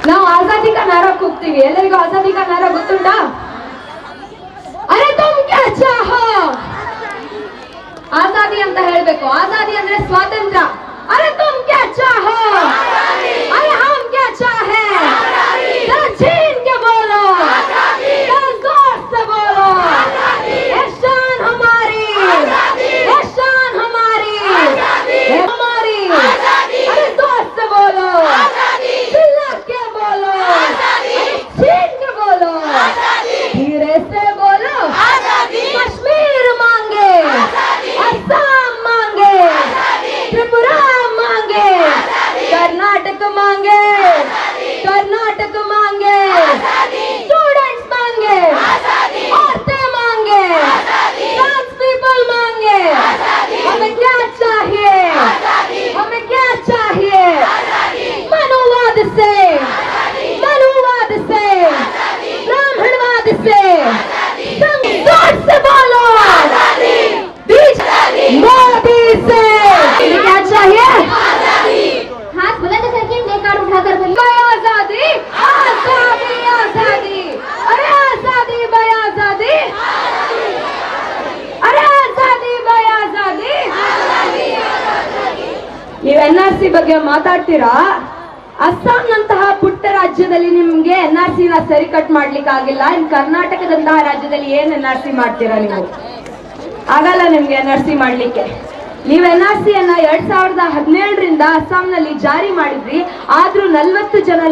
ನಾವು ಆಜಾದಿ ಕಾ ನಾರಾ ಕೂಗ್ತೀವಿ. ಎಲ್ಲರಿಗೂ ಆಜಾದಿ ಕಾ ನಾರಾ ಗೊತ್ತುಂಟಾ? ಅರೆ ತುಮ್ ಕ್ಯಾ ಚಾಹೋ, ಆಜಾದಿ ಅಂತ ಹೇಳ್ಬೇಕು. ಆಜಾದಿ ಅಂದ್ರೆ ಸ್ವಾತಂತ್ರ್ಯ. ಅರೆ ತುಮ್ ಕ್ಯಾ ಚಾಹೋ, ಅರೆ ಹಮ್ ಕ್ಯಾ ಚಾಹೆ, छीन के बोलो, जोर से बोलो, ये शान हमारी, ये शान हमारी, ये हमारी। अरे जोर से बोलो, चिल्ला के बोलो, छीन के बोलो, धीरे से बोलो। कश्मीर मांगे, असम मांगे, त्रिपुरा मांगे, कर्नाटक मांगे, कर्नाटक मांगे, स्टूडेंट्स मांगे, औरतें मांगे, ट्रांस पीपल मांगे। हमें क्या चाहिए? हमें क्या चाहिए? मनुवाद से, मनुवाद से, ब्राह्मणवाद से, संघर्ष से बोलो, बीच मोदी से। क्या चाहिए? हाथ बुलंद करके प्ले कार्ड उठाकर बोलिए, आजादी, आजादी, आजादी, अरे आजादी भाई आजादी, अरे आजादी भाई आजादी। ನೀವು NRC ಬಗ್ಗೆ ಮಾತಾಡ್ತೀರಾ? ಅಸ್ಸಾಂನಂತಹ ಪುಟ್ಟ ರಾಜ್ಯದಲ್ಲಿ ನಿಮ್ಗೆ NRC ನ ಸರಿ ಕಟ್ ಮಾಡ್ಲಿಕ್ಕೆ ಆಗಿಲ್ಲ. ಇನ್ ಕರ್ನಾಟಕದಂತಹ ರಾಜ್ಯದಲ್ಲಿ ಏನ್ NRC ಮಾಡ್ತೀರಾ ನೀವು? ಆಗಲ್ಲ ನಿಮ್ಗೆ NRC ಮಾಡ್ಲಿಕ್ಕೆ. ನೀವು NRC ಅನ್ನ 2017ರಿಂದ ಅಸ್ಸಾಂನಲ್ಲಿ ಜಾರಿ ಮಾಡಿದ್ರಿ. ಆದ್ರೂ 40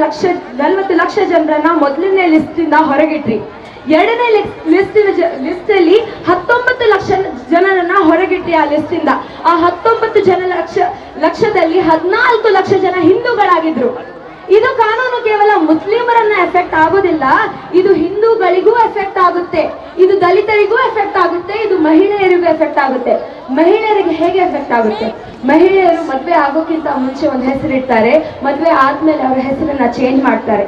ಲಕ್ಷ ಜನರನ್ನ ಮೊದಲನೇ ಲಿಸ್ಟ್ ಇಂದ ಹೊರಗಿಟ್ರಿ. ಎರಡನೇ ಲಿಸ್ಟ್ ಅಲ್ಲಿ 19 ಲಕ್ಷ ಜನರನ್ನ ಹೊರಗಿಟ್ರಿ ಆ ಲಿಸ್ಟ್ ಇಂದ. ಆ 19 ಲಕ್ಷದಲ್ಲಿ 14 ಲಕ್ಷ ಜನ ಹಿಂದೂಗಳಾಗಿದ್ರು. ಇದು ಕಾನೂನು ಕೇವಲ ಮುಸ್ಲಿಮರನ್ನ ಎಫೆಕ್ಟ್ ಆಗೋದಿಲ್ಲ, ಇದು ಹಿಂದೂಗಳಿಗೂ ಎಫೆಕ್ಟ್ ಆಗುತ್ತೆ, ಇದು ದಲಿತರಿಗೂ ಎಫೆಕ್ಟ್ ಆಗುತ್ತೆ, ಇದು ಮಹಿಳೆಯರಿಗೂ ಎಫೆಕ್ಟ್ ಆಗುತ್ತೆ. ಮಹಿಳೆಯರಿಗೆ ಹೇಗೆ ಎಫೆಕ್ಟ್ ಆಗುತ್ತೆ? ಮಹಿಳೆಯರು ಮದ್ವೆ ಆಗೋಕ್ಕಿಂತ ಮುಂಚೆ ಒಂದು ಹೆಸರಿಡ್ತಾರೆ, ಮದ್ವೆ ಆದ್ಮೇಲೆ ಅವರ ಹೆಸರನ್ನ ಚೇಂಜ್ ಮಾಡ್ತಾರೆ.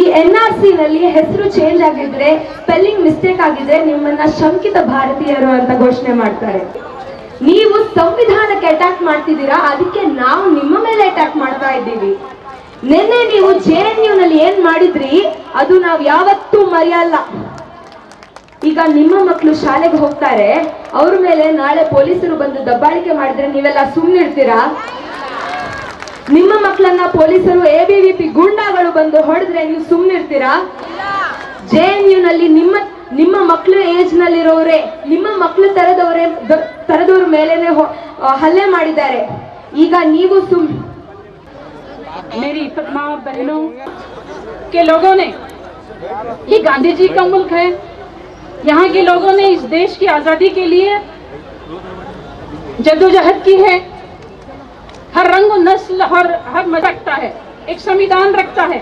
ಈ NRC ನಲ್ಲಿ ಹೆಸರು ಚೇಂಜ್ ಆಗಿದ್ರೆ, ಸ್ಪೆಲ್ಲಿಂಗ್ ಮಿಸ್ಟೇಕ್ ಆಗಿದ್ರೆ ನಿಮ್ಮನ್ನ ಶಂಕಿತ ಭಾರತೀಯರು ಅಂತ ಘೋಷಣೆ ಮಾಡ್ತಾರೆ. ನೀವು ಸಂವಿಧಾನಕ್ಕೆ ಅಟ್ಯಾಕ್ ಮಾಡ್ತಿದ್ದೀರಾ, ಅದಕ್ಕೆ ನಾವು ನಿಮ್ಮ ಮೇಲೆ ಅಟ್ಯಾಕ್ ಮಾಡ್ತಾ ಇದ್ದೀವಿ. ನಿನ್ನೆ ನೀವು JNU ನಲ್ಲಿ ಏನ್ ಮಾಡಿದ್ರಿ ಅದು ನಾವು ಯಾವತ್ತೂ ಮರೆಯಲ್ಲ. ಈಗ ನಿಮ್ಮ ಮಕ್ಕಳು ಶಾಲೆಗೆ ಹೋಗ್ತಾರೆ, ಅವ್ರ ಮೇಲೆ ನಾಳೆ ಪೊಲೀಸರು ಬಂದು ದಬ್ಬಾಳಿಕೆ ಮಾಡಿದ್ರೆ ನೀವೆಲ್ಲ ಸುಮ್ಮನಿರ್ತೀರಾ? ನಿಮ್ಮ ಮಕ್ಕಳನ್ನ ಪೊಲೀಸರು ABVP ಗೂಂಡಾಗಳು ಬಂದು ಹೊಡೆದ್ರೆ ನೀವು ಸುಮ್ಮನಿರ್ತೀರಾ? JNU ನಲ್ಲಿ ನಿಮ್ಮ ಮಕ್ಕಳ ಏಜ್ ನಲ್ಲಿರೋರೆ, ನಿಮ್ಮ ಮಕ್ಕಳು ತರದವ್ರ ಮೇಲೇನೆ ಹಲ್ಲೆ ಮಾಡಿದ್ದಾರೆ. ಈಗ ನೀವು मेरी माँ बहनों के लोगों ने, ये गांधी जी का मुल्क है, यहाँ के लोगों ने इस देश की आज़ादी के लिए जद्दोजहद की है। हर रंग नस्ल हर मजहब रखता है, एक संविधान रखता है।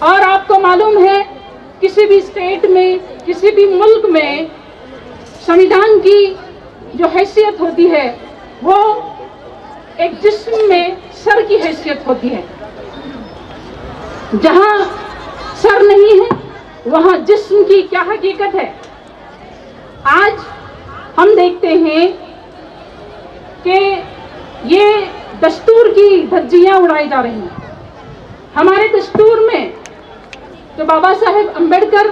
और आपको मालूम है किसी भी स्टेट में, किसी भी मुल्क में संविधान की जो हैसियत होती है वो एक जिस्म में सर की हैसियत होती है। जहां सर नहीं है वहां जिस्म की क्या हकीकत है? आज हम देखते हैं कि ये दस्तूर की धज्जियां उड़ाई जा रही हैं। हमारे दस्तूर में जो बाबा साहेब अंबेडकर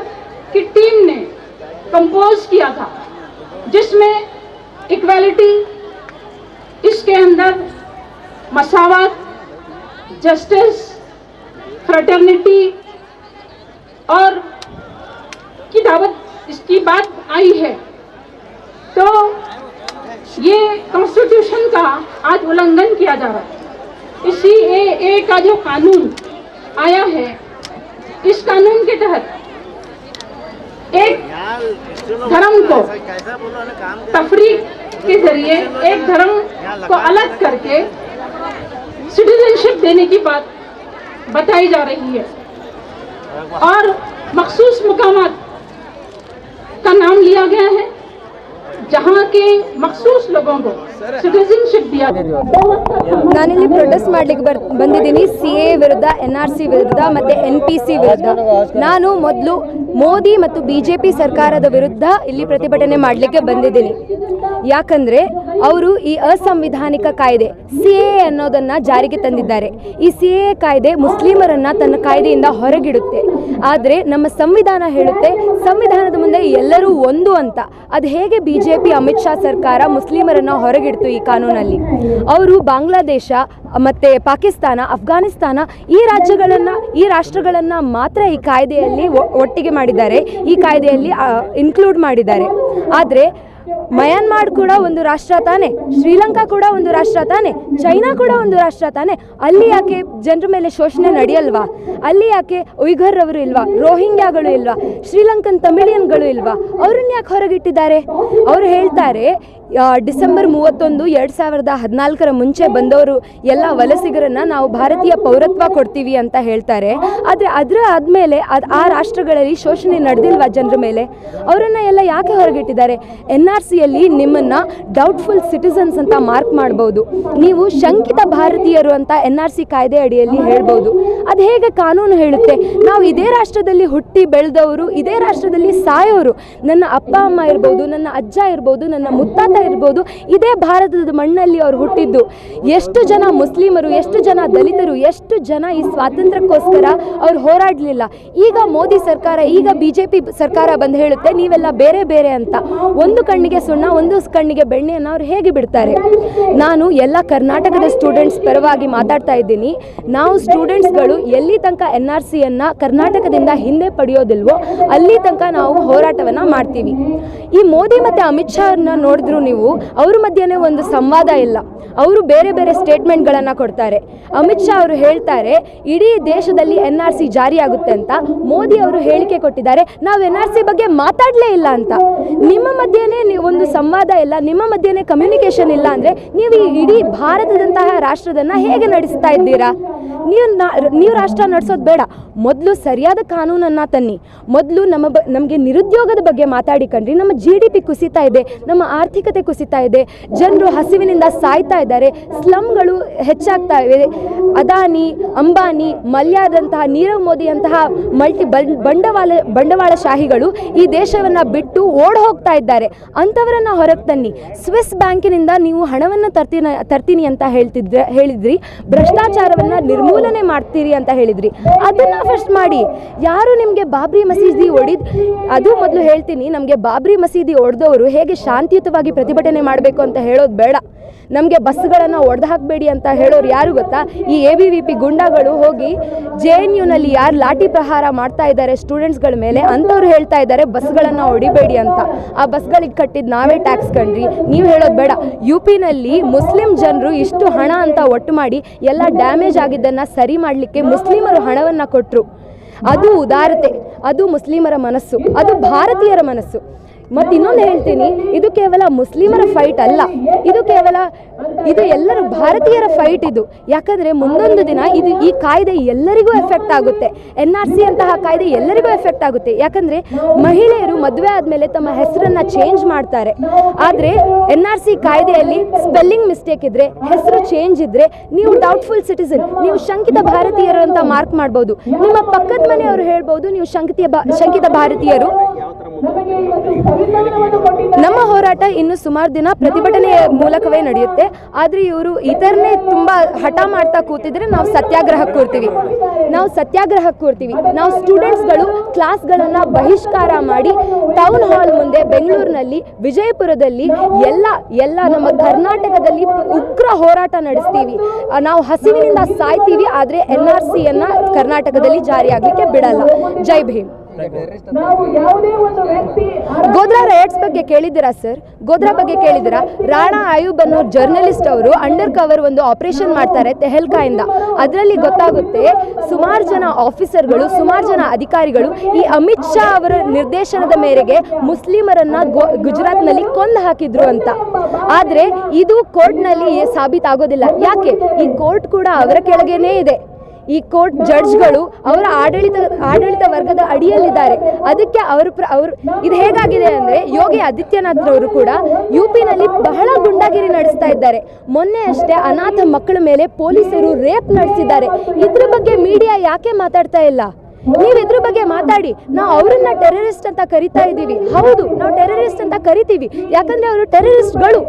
की टीम ने कंपोज किया था, जिसमें इक्वालिटी, इसके अंदर मसावत, जस्टिस, फ्रेटर्निटी और की दावत, इसकी बात आई है, तो ये कॉन्स्टिट्यूशन का आज उल्लंघन किया जा रहा है। इस CAA का जो कानून आया है, इस कानून के तहत एक धर्म को तफरीक के जरिए एक धर्म को अलग करके सिटीजनशिप देने की बात बताई जा रही है और मखसूस मुकामात का नाम लिया गया है जहाँ के मखसूस लोगों को सिटीजनशिप दिया गया। ನಾನಿಲ್ಲಿ ಪ್ರೊಟೆಸ್ಟ್ ಮಾಡ್ಲಿಕ್ಕೆ ಬಂದಿದ್ದೀನಿ CAA ವಿರುದ್ಧ, NRC ವಿರುದ್ಧ ಮತ್ತು NPC ವಿರುದ್ಧ. ನಾನು ಮೊದಲು ಮೋದಿ ಮತ್ತು BJP ಸರ್ಕಾರದ ವಿರುದ್ಧ ಇಲ್ಲಿ ಪ್ರತಿಭಟನೆ ಮಾಡಲಿಕ್ಕೆ ಬಂದಿದ್ದೀನಿ. ಯಾಕಂದರೆ ಅವರು ಈ ಅಸಂವಿಧಾನಿಕ ಕಾಯ್ದೆ CAA ಅನ್ನೋದನ್ನ ಜಾರಿಗೆ ತಂದಿದ್ದಾರೆ. ಈ CAA ಕಾಯ್ದೆ ಮುಸ್ಲಿಮರನ್ನ ತನ್ನ ಕಾಯ್ದೆಯಿಂದ ಹೊರಗಿಡುತ್ತೆ. ಆದರೆ ನಮ್ಮ ಸಂವಿಧಾನ ಹೇಳುತ್ತೆ ಸಂವಿಧಾನದ ಮುಂದೆ ಎಲ್ಲರೂ ಒಂದು ಅಂತ. ಅದು ಹೇಗೆ BJP ಅಮಿತ್ ಶಾ ಸರ್ಕಾರ ಮುಸ್ಲಿಮರನ್ನ ಹೊರಗಿಡ್ತು ಈ ಕಾನೂನಲ್ಲಿ? ಅವರು ಬಾಂಗ್ಲಾದೇಶ ಮತ್ತು ಪಾಕಿಸ್ತಾನ, ಅಫ್ಘಾನಿಸ್ತಾನ ಈ ರಾಷ್ಟ್ರಗಳನ್ನು ಮಾತ್ರ ಈ ಕಾಯ್ದೆಯಲ್ಲಿ ಒಟ್ಟಿಗೆ ಮಾಡಿದ್ದಾರೆ, ಈ ಕಾಯ್ದೆಯಲ್ಲಿ ಇನ್ಕ್ಲೂಡ್ ಮಾಡಿದ್ದಾರೆ. ಆದರೆ ಮಯನ್ಮಾರ್ ಕೂಡ ಒಂದು ರಾಷ್ಟ್ರ ತಾನೆ, ಶ್ರೀಲಂಕಾ ಕೂಡ ಒಂದು ರಾಷ್ಟ್ರ ತಾನೆ, ಚೈನಾ ಕೂಡ ಒಂದು ರಾಷ್ಟ್ರ ತಾನೆ. ಅಲ್ಲಿ ಯಾಕೆ ಜನರ ಮೇಲೆ ಶೋಷಣೆ ನಡೆಯಲ್ವಾ? ಅಲ್ಲಿ ಯಾಕೆ ಉಯ್ಘರ್ ಅವರು ಇಲ್ವಾ? ರೋಹಿಂಗ್ಯಾಗಳು ಇಲ್ವಾ? ಶ್ರೀಲಂಕನ್ ತಮಿಳಿಯನ್ಗಳು ಇಲ್ವಾ? ಅವ್ರನ್ನ ಯಾಕೆ ಹೊರಗಿಟ್ಟಿದ್ದಾರೆ? ಅವರು ಹೇಳ್ತಾರೆ ಡಿಸೆಂಬರ್ 31, 2014 ಮುಂಚೆ ಬಂದವರು ಎಲ್ಲ ವಲಸಿಗರನ್ನು ನಾವು ಭಾರತೀಯ ಪೌರತ್ವ ಕೊಡ್ತೀವಿ ಅಂತ ಹೇಳ್ತಾರೆ. ಆದರೆ ಅದರ ಆದಮೇಲೆ ಆ ರಾಷ್ಟ್ರಗಳಲ್ಲಿ ಶೋಷಣೆ ನಡೆದಿಲ್ವಾ ಜನರ ಮೇಲೆ? ಅವರನ್ನು ಎಲ್ಲ ಯಾಕೆ ಹೊರಗಿಟ್ಟಿದ್ದಾರೆ? NRCಯಲ್ಲಿ ನಿಮ್ಮನ್ನು ಡೌಟ್ಫುಲ್ ಸಿಟಿಸನ್ಸ್ ಅಂತ ಮಾರ್ಕ್ ಮಾಡ್ಬೋದು, ನೀವು ಶಂಕಿತ ಭಾರತೀಯರು ಅಂತ NRC ಕಾಯ್ದೆ ಅಡಿಯಲ್ಲಿ ಹೇಳ್ಬೋದು. ಅದು ಹೇಗೆ ಕಾನೂನು ಹೇಳುತ್ತೆ? ನಾವು ಇದೇ ರಾಷ್ಟ್ರದಲ್ಲಿ ಹುಟ್ಟಿ ಬೆಳೆದವರು, ಇದೇ ರಾಷ್ಟ್ರದಲ್ಲಿ ಸಾಯೋರು. ನನ್ನ ಅಪ್ಪ ಅಮ್ಮ ಇರ್ಬೋದು, ನನ್ನ ಅಜ್ಜ ಇರ್ಬೋದು, ನನ್ನ ಮುತ್ತಾತ ಇರ್ಬೋದು, ಇದೇ ಭಾರತದ ಮಣ್ಣಲ್ಲಿ ಅವ್ರು ಹುಟ್ಟಿದ್ದು. ಎಷ್ಟು ಜನ ಮುಸ್ಲಿಮರು, ಎಷ್ಟು ಜನ ದಲಿತರು, ಎಷ್ಟು ಜನ ಈ ಸ್ವಾತಂತ್ರ್ಯಕ್ಕೋಸ್ಕರ ಅವ್ರು ಹೋರಾಡಲಿಲ್ಲ. ಈಗ ಮೋದಿ ಸರ್ಕಾರ, ಈಗ BJP ಸರ್ಕಾರ ಬಂದು ಹೇಳುತ್ತೆ ನೀವೆಲ್ಲ ಬೇರೆ ಬೇರೆ ಅಂತ. ಒಂದು ಕಣ್ಣಿಗೆ ಸುಣ್ಣ, ಒಂದು ಕಣ್ಣಿಗೆ ಬೆಣ್ಣೆಯನ್ನು ಅವ್ರು ಹೇಗೆ ಬಿಡ್ತಾರೆ? ನಾನು ಎಲ್ಲ ಕರ್ನಾಟಕದ ಸ್ಟೂಡೆಂಟ್ಸ್ ಪರವಾಗಿ ಮಾತಾಡ್ತಾ ಇದ್ದೀನಿ. ನಾವು ಸ್ಟೂಡೆಂಟ್ಸ್ಗಳು ಎಲ್ಲಿ ತನಕ NRCಯನ್ನು ಕರ್ನಾಟಕದಿಂದ ಹಿಂದೆ ಪಡೆಯೋದಿಲ್ವೋ ಅಲ್ಲಿ ತನಕ ನಾವು ಹೋರಾಟವನ್ನು ಮಾಡ್ತೀವಿ. ಈ ಮೋದಿ ಮತ್ತು ಅಮಿತ್ ಶಾನ ನೋಡಿದ್ರು ನೀವು, ಅವ್ರ ಮಧ್ಯೆ ಒಂದು ಸಂವಾದ ಇಲ್ಲ. ಅವರು ಬೇರೆ ಬೇರೆ ಸ್ಟೇಟ್ಮೆಂಟ್ಗಳನ್ನು ಕೊಡ್ತಾರೆ. ಅಮಿತ್ ಶಾ ಅವರು ಹೇಳ್ತಾರೆ ಇಡೀ ದೇಶದಲ್ಲಿ NRC ಜಾರಿಯಾಗುತ್ತೆ ಅಂತ. ಮೋದಿ ಅವರು ಹೇಳಿಕೆ ಕೊಟ್ಟಿದ್ದಾರೆ ನಾವು NRC ಬಗ್ಗೆ ಮಾತಾಡಲೇ ಇಲ್ಲ ಅಂತ. ನಿಮ್ಮ ಮಧ್ಯೆನೇ ಒಂದು ಸಂವಾದ ಇಲ್ಲ, ನಿಮ್ಮ ಮಧ್ಯೆನೇ ಕಮ್ಯುನಿಕೇಷನ್ ಇಲ್ಲ ಅಂದರೆ ನೀವು ಇಡೀ ಭಾರತದಂತಹ ರಾಷ್ಟ್ರದನ್ನು ಹೇಗೆ ನಡೆಸ್ತಾ ಇದ್ದೀರಾ? ನೀವು ರಾಷ್ಟ್ರ ನಡೆಸೋದು ಬೇಡ, ಮೊದಲು ಸರಿಯಾದ ಕಾನೂನನ್ನು ತನ್ನಿ. ಮೊದಲು ನಮಗೆ ನಿರುದ್ಯೋಗದ ಬಗ್ಗೆ ಮಾತಾಡಿ ಕಣ್ರಿ. ನಮ್ಮ GDP ಕುಸಿತಾ ಇದೆ, ನಮ್ಮ ಆರ್ಥಿಕತೆ ಕುಸಿತಾ ಇದೆ, ಜನರು ಹಸಿವಿನಿಂದ ಸಾಯ್ತಾ ಇದ್ದಾರೆ, ಸ್ಲಮ್ಗಳು ಹೆಚ್ಚಾಗ್ತಾ ಇವೆ. ಅದಾನಿ, ಅಂಬಾನಿ, ಮಲ್ಯದಂತಹ, ನೀರವ್ ಮೋದಿ ಅಂತಹ ಬಂಡವಾಳಶಾಹಿಗಳು ಈ ದೇಶವನ್ನು ಬಿಟ್ಟು ಓಡ್ ಹೋಗ್ತಾ ಇದ್ದಾರೆ. ಅಂಥವರನ್ನು ಹೊರಗೆ ತನ್ನಿ. ಸ್ವಿಸ್ ಬ್ಯಾಂಕಿನಿಂದ ನೀವು ಹಣವನ್ನು ತರ್ತೀನಿ ಅಂತ ಹೇಳಿದ್ರಿ, ಭ್ರಷ್ಟಾಚಾರವನ್ನು ನಿರ್ಮೂಲನೆ ಮಾಡ್ತೀರಿ ಅಂತ ಹೇಳಿದ್ರಿ. ಅದನ್ನು ಫಸ್ಟ್ ಮಾಡಿ. ಯಾರು ನಿಮಗೆ ಬಾಬ್ರಿ ಮಸೀದಿ ಅದು ಮೊದಲು ಹೇಳ್ತೀನಿ, ನಮಗೆ ಬಾಬ್ರಿ ಮಸೀದಿ ಒಡೆದವರು ಹೇಗೆ ಶಾಂತಿಯುತವಾಗಿ ಪ್ರತಿಭಟನೆ ಮಾಡಬೇಕು ಅಂತ ಹೇಳೋದು ಬೇಡ. ನಮಗೆ ಬಸ್ಗಳನ್ನು ಒಡೆದು ಹಾಕಬೇಡಿ ಅಂತ ಹೇಳೋರು ಯಾರು ಗೊತ್ತಾ? ಈ ABVP ಗುಂಡಾಗಳು ಹೋಗಿ JNUನಲ್ಲಿ ಯಾರು ಲಾಠಿ ಪ್ರಹಾರ ಮಾಡ್ತಾ ಇದ್ದಾರೆ ಸ್ಟೂಡೆಂಟ್ಸ್ಗಳ ಮೇಲೆ, ಅಂಥವ್ರು ಹೇಳ್ತಾ ಇದ್ದಾರೆ ಬಸ್ಗಳನ್ನು ಹೊಡಿಬೇಡಿ ಅಂತ. ಆ ಬಸ್ಗಳಿಗೆ ಕಟ್ಟಿದ್ದು ನಾವೇ ಟ್ಯಾಕ್ಸ್ ಕಣ್ರಿ, ನೀವು ಹೇಳೋದು ಬೇಡ. UPನಲ್ಲಿ ಮುಸ್ಲಿಂ ಜನರು ಇಷ್ಟು ಹಣ ಅಂತ ಒಟ್ಟು ಮಾಡಿ ಎಲ್ಲ ಡ್ಯಾಮೇಜ್ ಆಗಿದ್ದನ್ನು ಸರಿ ಮಾಡಲಿಕ್ಕೆ ಮುಸ್ಲಿಮರು ಹಣವನ್ನು ಕೊಟ್ಟರು. ಅದು ಉದಾರತೆ, ಅದು ಮುಸ್ಲಿಮರ ಮನಸ್ಸು, ಅದು ಭಾರತೀಯರ ಮನಸ್ಸು. ಮತ್ತು ಇನ್ನೊಂದು ಹೇಳ್ತೀನಿ, ಇದು ಕೇವಲ ಮುಸ್ಲಿಮರ ಫೈಟ್ ಅಲ್ಲ, ಇದು ಎಲ್ಲರೂ ಭಾರತೀಯರ ಫೈಟ್. ಇದು ಯಾಕಂದರೆ ಮುಂದೊಂದು ದಿನ ಈ ಕಾಯ್ದೆ ಎಲ್ಲರಿಗೂ ಎಫೆಕ್ಟ್ ಆಗುತ್ತೆ. NRC ಅಂತಹ ಕಾಯ್ದೆ ಎಲ್ಲರಿಗೂ ಎಫೆಕ್ಟ್ ಆಗುತ್ತೆ. ಯಾಕಂದರೆ ಮಹಿಳೆಯರು ಮದುವೆ ಆದಮೇಲೆ ತಮ್ಮ ಹೆಸರನ್ನು ಚೇಂಜ್ ಮಾಡ್ತಾರೆ. ಆದರೆ NRC ಕಾಯ್ದೆಯಲ್ಲಿ ಸ್ಪೆಲ್ಲಿಂಗ್ ಮಿಸ್ಟೇಕ್ ಇದ್ದರೆ, ಹೆಸರು ಚೇಂಜ್ ಇದ್ದರೆ ನೀವು ಡೌಟ್ಫುಲ್ ಸಿಟಿಸನ್, ನೀವು ಶಂಕಿತ ಭಾರತೀಯರು ಅಂತ ಮಾರ್ಕ್ ಮಾಡ್ಬೋದು. ನಿಮ್ಮ ಪಕ್ಕದ ಮನೆಯವರು ಹೇಳ್ಬೋದು ನೀವು ಶಂಕಿತ ಭಾರತೀಯರು. ನಮ್ಮ ಹೋರಾಟ ಇನ್ನು ಸುಮಾರು ದಿನ ಪ್ರತಿಭಟನೆಯ ಮೂಲಕವೇ ನಡೆಯುತ್ತೆ. ಆದರೆ ಇವರು ಇತರನೇ ತುಂಬ ಹಠ ಮಾಡ್ತಾ ಕೂತಿದ್ರೆ ನಾವು ಸತ್ಯಾಗ್ರಹಕ್ಕೆ ಕೂರ್ತೀವಿ. ನಾವು ಸ್ಟೂಡೆಂಟ್ಸ್ಗಳು ಕ್ಲಾಸ್ಗಳನ್ನು ಬಹಿಷ್ಕಾರ ಮಾಡಿ ಟೌನ್ ಹಾಲ್ ಮುಂದೆ, ಬೆಂಗಳೂರಿನಲ್ಲಿ, ವಿಜಯಪುರದಲ್ಲಿ ಎಲ್ಲ ನಮ್ಮ ಕರ್ನಾಟಕದಲ್ಲಿ ಉಗ್ರ ಹೋರಾಟ ನಡೆಸ್ತೀವಿ. ನಾವು ಹಸಿವಿನಿಂದ ಸಾಯ್ತೀವಿ, ಆದರೆ NRCಯನ್ನು ಕರ್ನಾಟಕದಲ್ಲಿ ಜಾರಿಯಾಗಲಿಕ್ಕೆ ಬಿಡಲ್ಲ. ಜೈ ಭೀಮ್. ಗೋಧ್ರಾ ರೈಟ್ಸ್ ಬಗ್ಗೆ ಕೇಳಿದ್ದೀರಾ ಸರ್? ಗೋಧ್ರಾ ಬಗ್ಗೆ ಕೇಳಿದ್ದೀರಾ? ರಾಣಾ ಆಯೂಬ್ ಅನ್ನೋ ಜರ್ನಲಿಸ್ಟ್ ಅವರು ಅಂಡರ್ ಕವರ್ ಒಂದು ಆಪರೇಷನ್ ಮಾಡ್ತಾರೆ ತೆಹಲ್ಕಾಯಿಂದ. ಅದರಲ್ಲಿ ಗೊತ್ತಾಗುತ್ತೆ ಸುಮಾರು ಜನ ಆಫೀಸರ್ಗಳು, ಸುಮಾರು ಜನ ಅಧಿಕಾರಿಗಳು ಈ ಅಮಿತ್ ಶಾ ಅವರ ನಿರ್ದೇಶನದ ಮೇರೆಗೆ ಮುಸ್ಲಿಮರನ್ನ ಗುಜರಾತ್ನಲ್ಲಿ ಕೊಂದು ಹಾಕಿದ್ರು ಅಂತ. ಆದರೆ ಇದು ಕೋರ್ಟ್ನಲ್ಲಿ ಸಾಬೀತಾಗೋದಿಲ್ಲ. ಯಾಕೆ? ಈ ಕೋರ್ಟ್ ಕೂಡ ಅವರ ಕೆಳಗೇನೇ ಇದೆ. ಈ ಕೋರ್ಟ್ ಜಡ್ಜ್ಗಳು ಅವರ ಆಡಳಿತ ವರ್ಗದ ಅಡಿಯಲ್ಲಿದ್ದಾರೆ. ಅದಕ್ಕೆ ಅವರು ಇದು ಹೇಗಾಗಿದೆ ಅಂದರೆ, ಯೋಗಿ ಆದಿತ್ಯನಾಥ್ ಅವರು ಕೂಡ UPನಲ್ಲಿ ಬಹಳ ಗುಂಡಾಗಿರಿ ನಡೆಸ್ತಾ ಇದ್ದಾರೆ. ಮೊನ್ನೆ ಅಷ್ಟೇ ಅನಾಥ ಮಕ್ಕಳ ಮೇಲೆ ಪೊಲೀಸರು ರೇಪ್ ನಡೆಸಿದ್ದಾರೆ. ಇದ್ರ ಬಗ್ಗೆ ಮೀಡಿಯಾ ಯಾಕೆ ಮಾತಾಡ್ತಾ ಇಲ್ಲ? ನೀವು ಇದ್ರ ಬಗ್ಗೆ ಮಾತಾಡಿ. ನಾವು ಅವರನ್ನ ಟೆರರಿಸ್ಟ್ ಅಂತ ಕರಿತಾ ಇದ್ದೀವಿ. ಹೌದು, ನಾವು ಟೆರರಿಸ್ಟ್ ಅಂತ ಕರಿತೀವಿ, ಯಾಕಂದ್ರೆ ಅವರು ಟೆರರಿಸ್ಟ್ಗಳು.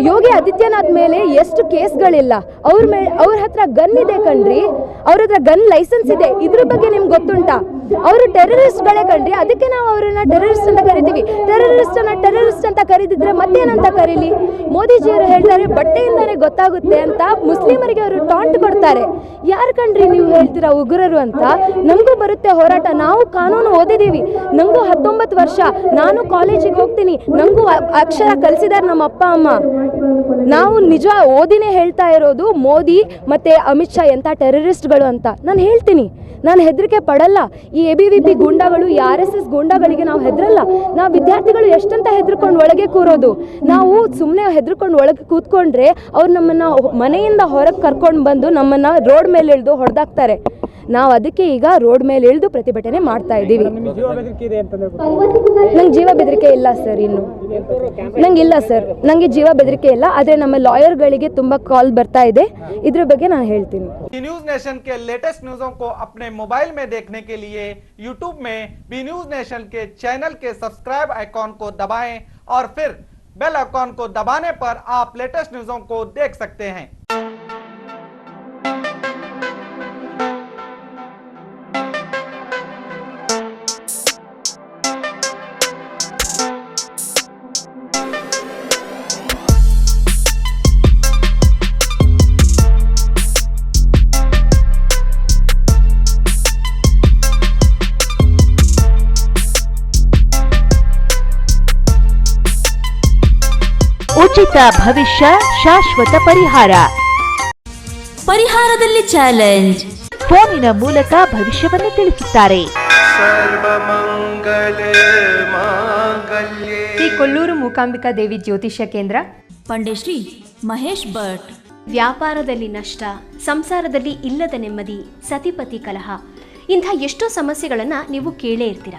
ಯೋಗಿ ಆದಿತ್ಯನಾಥ್ ಮೇಲೆ ಎಷ್ಟು ಕೇಸ್ಗಳಿಲ್ಲ, ಅವ್ರ ಹತ್ರ ಗನ್ ಇದೆ ಕಣ್ರಿ, ಅವ್ರ ಹತ್ರ ಗನ್ ಲೈಸೆನ್ಸ್ ಇದೆ. ಇದ್ರ ಬಗ್ಗೆ ನಿಮ್ಗೆ ಗೊತ್ತುಂಟಾ? ಅವರು ಟೆರರಿಸ್ಟ್ಗಳೇ ಕಣ್ರಿ, ಅದಕ್ಕೆ ನಾವು ಅವರನ್ನ ಟೆರರಿಸ್ಟ್ ಅಂತ ಕರಿತೀವಿ. ಟೆರರಿಸ್ಟ್ ಅಂತ ಕರೀದಿದ್ರೆ ಮತ್ತೇನಂತ ಕರೀಲಿ? ಮೋದಿಜಿಯವರು ಹೇಳ್ತಾರೆ ಬಟ್ಟೆಯಿಂದಾನೇ ಗೊತ್ತಾಗುತ್ತೆ ಅಂತ, ಮುಸ್ಲಿಮರಿಗೆ ಅವರು ಟಾಂಟ್ ಕೊಡ್ತಾರೆ. ಯಾರು ಕಣ್ರಿ ನೀವು ಹೇಳ್ತೀರಾ ಉಗ್ರರು ಅಂತ? ನಮಗೂ ಬರುತ್ತೆ ಹೋರಾಟ, ನಾವು ಕಾನೂನು ಓದಿದ್ದೀವಿ, ನನಗೂ 19 ವರ್ಷ, ನಾನು ಕಾಲೇಜಿಗೆ ಹೋಗ್ತೀನಿ, ನನಗೂ ಅಕ್ಷರ ಕಲಿಸಿದ್ದಾರೆ ನಮ್ಮ ಅಪ್ಪ ಅಮ್ಮ. ನಾವು ನಿಜ ಓದಿನೇ ಹೇಳ್ತಾ ಇರೋದು ಮೋದಿ ಮತ್ತು ಅಮಿತ್ ಶಾ ಎಂಥ ಟೆರರಿಸ್ಟ್ಗಳು ಅಂತ. ನಾನು ಹೇಳ್ತೀನಿ, ನಾನು ಹೆದರಿಕೆ ಪಡಲ್ಲ. ಈ ABVP ಗೂಂಡಾಗಳು, ಈ RSS ಗೂಂಡಾಗಳಿಗೆ ನಾವು ಹೆದರಲ್ಲ. ನಾವು ವಿದ್ಯಾರ್ಥಿಗಳು ಎಷ್ಟಂತ ಹೆದರ್ಕೊಂಡು ಒಳಗೆ ಕೂರೋದು? ನಾವು ಸುಮ್ಮನೆ ಹೆದರ್ಕೊಂಡು ಒಳಗೆ ಕೂತ್ಕೊಂಡ್ರೆ ಅವ್ರು ನಮ್ಮನ್ನು ಮನೆಯಿಂದ ಹೊರಗೆ ಕರ್ಕೊಂಡು ಬಂದು ನಮ್ಮನ್ನು ರೋಡ್ ಮೇಲೆ ಇಳಿದು ಹೊಡೆದಾಕ್ತಾರೆ. ನಾವು ಅದಕ್ಕೆ ಈಗ ರೋಡ್ ಮೇಲೆ ಇಳಿದು ಪ್ರತಿಭಟನೆ ಮಾಡ್ತಾ ಇದ್ದೀವಿ. ನಂಗೆ ಜೀವ ಬೆದರಿಕೆ ಇಲ್ಲ ಸರ್, ಇನ್ನು ನಂಗಿಲ್ಲ ಸರ್, ನನಗೆ ಜೀವ ಬೆದರಿಕೆ ಇಲ್ಲ. ಆದರೆ ನಮ್ಮ ಲಾಯರ್ಗಳಿಗೆ ತುಂಬ ಕಾಲ್ ಬರ್ತಾ ಇದೆ, ಇದ್ರ ಬಗ್ಗೆ ನಾನು ಹೇಳ್ತೀನಿ. न्यूज़ नेशन के लेटेस्ट न्यूज़ों को अपने मोबाइल में देखने के लिए यूट्यूब में बी न्यूज़ नेशन के चैनल के सब्सक्राइब आइकॉन को दबाएं और फिर बेल आइकॉन को दबाने पर आप लेटेस्ट न्यूज़ों को देख सकते हैं। ಉಚಿತ ಭವಿಷ್ಯ, ಶಾಶ್ವತ ಪರಿಹಾರ. ಪರಿಹಾರದಲ್ಲಿ ಚಾಲೆಂಜ್. ಫೋನಿನ ಮೂಲಕ ಭವಿಷ್ಯವನ್ನು ತಿಳಿಸುತ್ತಾರೆ. ಶ್ರೀ ಕೊಲ್ಲೂರು ಮೂಕಾಂಬಿಕಾ ದೇವಿ ಜ್ಯೋತಿಷ್ಯ ಕೇಂದ್ರ, ಪಂಡಿಶ್ರೀ ಮಹೇಶ್ ಭಟ್. ವ್ಯಾಪಾರದಲ್ಲಿ ನಷ್ಟ, ಸಂಸಾರದಲ್ಲಿ ಇಲ್ಲದ ನೆಮ್ಮದಿ, ಸತಿಪತಿ ಕಲಹ, ಇಂಥ ಎಷ್ಟೋ ಸಮಸ್ಯೆಗಳನ್ನು ನೀವು ಕೇಳೇ ಇರ್ತೀರ.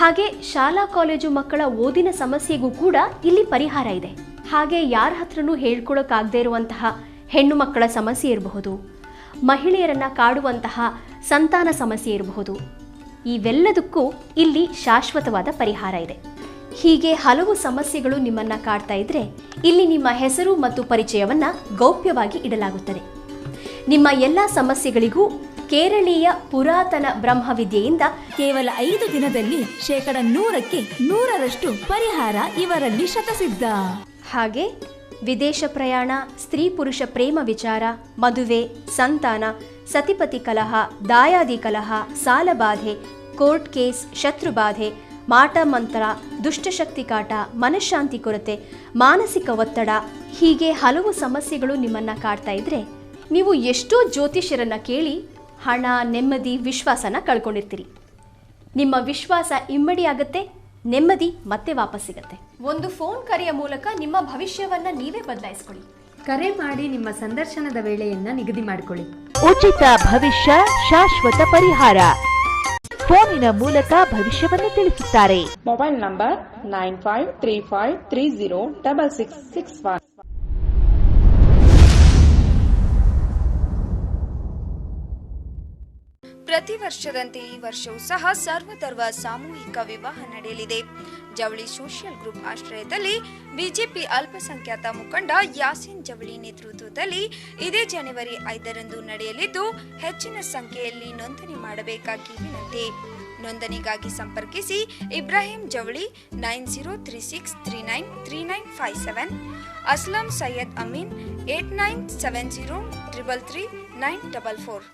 ಹಾಗೆ ಶಾಲಾ ಕಾಲೇಜು ಮಕ್ಕಳ ಓದಿನ ಸಮಸ್ಯೆಗೂ ಕೂಡ ಇಲ್ಲಿ ಪರಿಹಾರ ಇದೆ. ಹಾಗೆ ಯಾರ ಹತ್ರನೂ ಹೇಳ್ಕೊಳಕ್ಕಾಗದೇ ಇರುವಂತಹ ಹೆಣ್ಣು ಮಕ್ಕಳ ಸಮಸ್ಯೆ ಇರಬಹುದು, ಮಹಿಳೆಯರನ್ನು ಕಾಡುವಂತಹ ಸಂತಾನ ಸಮಸ್ಯೆ ಇರಬಹುದು, ಇವೆಲ್ಲದಕ್ಕೂ ಇಲ್ಲಿ ಶಾಶ್ವತವಾದ ಪರಿಹಾರ ಇದೆ. ಹೀಗೆ ಹಲವು ಸಮಸ್ಯೆಗಳು ನಿಮ್ಮನ್ನು ಕಾಡ್ತಾ ಇದ್ದರೆ ಇಲ್ಲಿ ನಿಮ್ಮ ಹೆಸರು ಮತ್ತು ಪರಿಚಯವನ್ನು ಗೌಪ್ಯವಾಗಿ ಇಡಲಾಗುತ್ತದೆ. ನಿಮ್ಮ ಎಲ್ಲ ಸಮಸ್ಯೆಗಳಿಗೂ ಕೇರಳೀಯ ಪುರಾತನ ಬ್ರಹ್ಮವಿದ್ಯೆಯಿಂದ ಕೇವಲ 5 ದಿನದಲ್ಲಿ 100% 100% ಪರಿಹಾರ ಇವರಲ್ಲಿ ಶತಸಿದ್ಧ. ಹಾಗೆ ವಿದೇಶ ಪ್ರಯಾಣ, ಸ್ತ್ರೀ ಪುರುಷ ಪ್ರೇಮ ವಿಚಾರ, ಮದುವೆ, ಸಂತಾನ, ಸತಿಪತಿ ಕಲಹ, ದಾಯಾದಿ ಕಲಹ, ಸಾಲಬಾಧೆ, ಕೋರ್ಟ್ ಕೇಸ್, ಶತ್ರುಬಾಧೆ, ಮಾಟ ಮಂತ್ರ, ದುಷ್ಟಶಕ್ತಿ ಕಾಟ, ಮನಃಶಾಂತಿ ಕೊರತೆ, ಮಾನಸಿಕ ಒತ್ತಡ, ಹೀಗೆ ಹಲವು ಸಮಸ್ಯೆಗಳು ನಿಮ್ಮನ್ನು ಕಾಡ್ತಾ ಇದ್ದರೆ ನೀವು ಎಷ್ಟೋ ಜ್ಯೋತಿಷ್ಯರನ್ನು ಕೇಳಿ ಹಣ, ನೆಮ್ಮದಿ, ವಿಶ್ವಾಸನ ಕಳ್ಕೊಂಡಿರ್ತೀರಿ. ನಿಮ್ಮ ವಿಶ್ವಾಸ ಇಮ್ಮಡಿಯಾಗುತ್ತೆ, ನೆಮ್ಮದಿ ಮತ್ತೆ ವಾಪಸ್ ಸಿಗುತ್ತೆ. ಒಂದು ಫೋನ್ ಕರೆಯ ಮೂಲಕ ನಿಮ್ಮ ಭವಿಷ್ಯವನ್ನ ನೀವೇ ಬದಲಾಯಿಸಿಕೊಳ್ಳಿ. ಕರೆ ಮಾಡಿ ನಿಮ್ಮ ಸಂದರ್ಶನದ ವೇಳೆಯನ್ನ ನಿಗದಿ ಮಾಡಿಕೊಳ್ಳಿ. ಉಚಿತ ಭವಿಷ್ಯ, ಶಾಶ್ವತ ಪರಿಹಾರ. ಫೋನಿನ ಮೂಲಕ ಭವಿಷ್ಯವನ್ನು ತಿಳಿಸುತ್ತಾರೆ. Mobile number 9535306661. ಪ್ರತಿ ವರ್ಷದಂತೆ ಈ ವರ್ಷವೂ ಸಹ ಸರ್ವಧರ್ಮ ಸಾಮೂಹಿಕ ವಿವಾಹ ನಡೆಯಲಿದೆ. ಜವಳಿ ಸೋಷಿಯಲ್ ಗ್ರೂಪ್ ಆಶ್ರಯದಲ್ಲಿ ಬಿಜೆಪಿ ಅಲ್ಪಸಂಖ್ಯಾತ ಮುಖಂಡ ಯಾಸೀನ್ ಜವಳಿ ನೇತೃತ್ವದಲ್ಲಿ ಇದೇ ಜನವರಿ 5ರಂದು ನಡೆಯಲಿದ್ದು, ಹೆಚ್ಚಿನ ಸಂಖ್ಯೆಯಲ್ಲಿ ನೋಂದಣಿ ಮಾಡಬೇಕಾಗಿ ವಿನಂತಿ. ನೋಂದಣಿಗಾಗಿ ಸಂಪರ್ಕಿಸಿ ಇಬ್ರಾಹಿಂ ಜವಳಿ 9036393957, ಅಸ್ಲಂ ಸೈಯದ್ ಅಮೀನ್ 8970333944.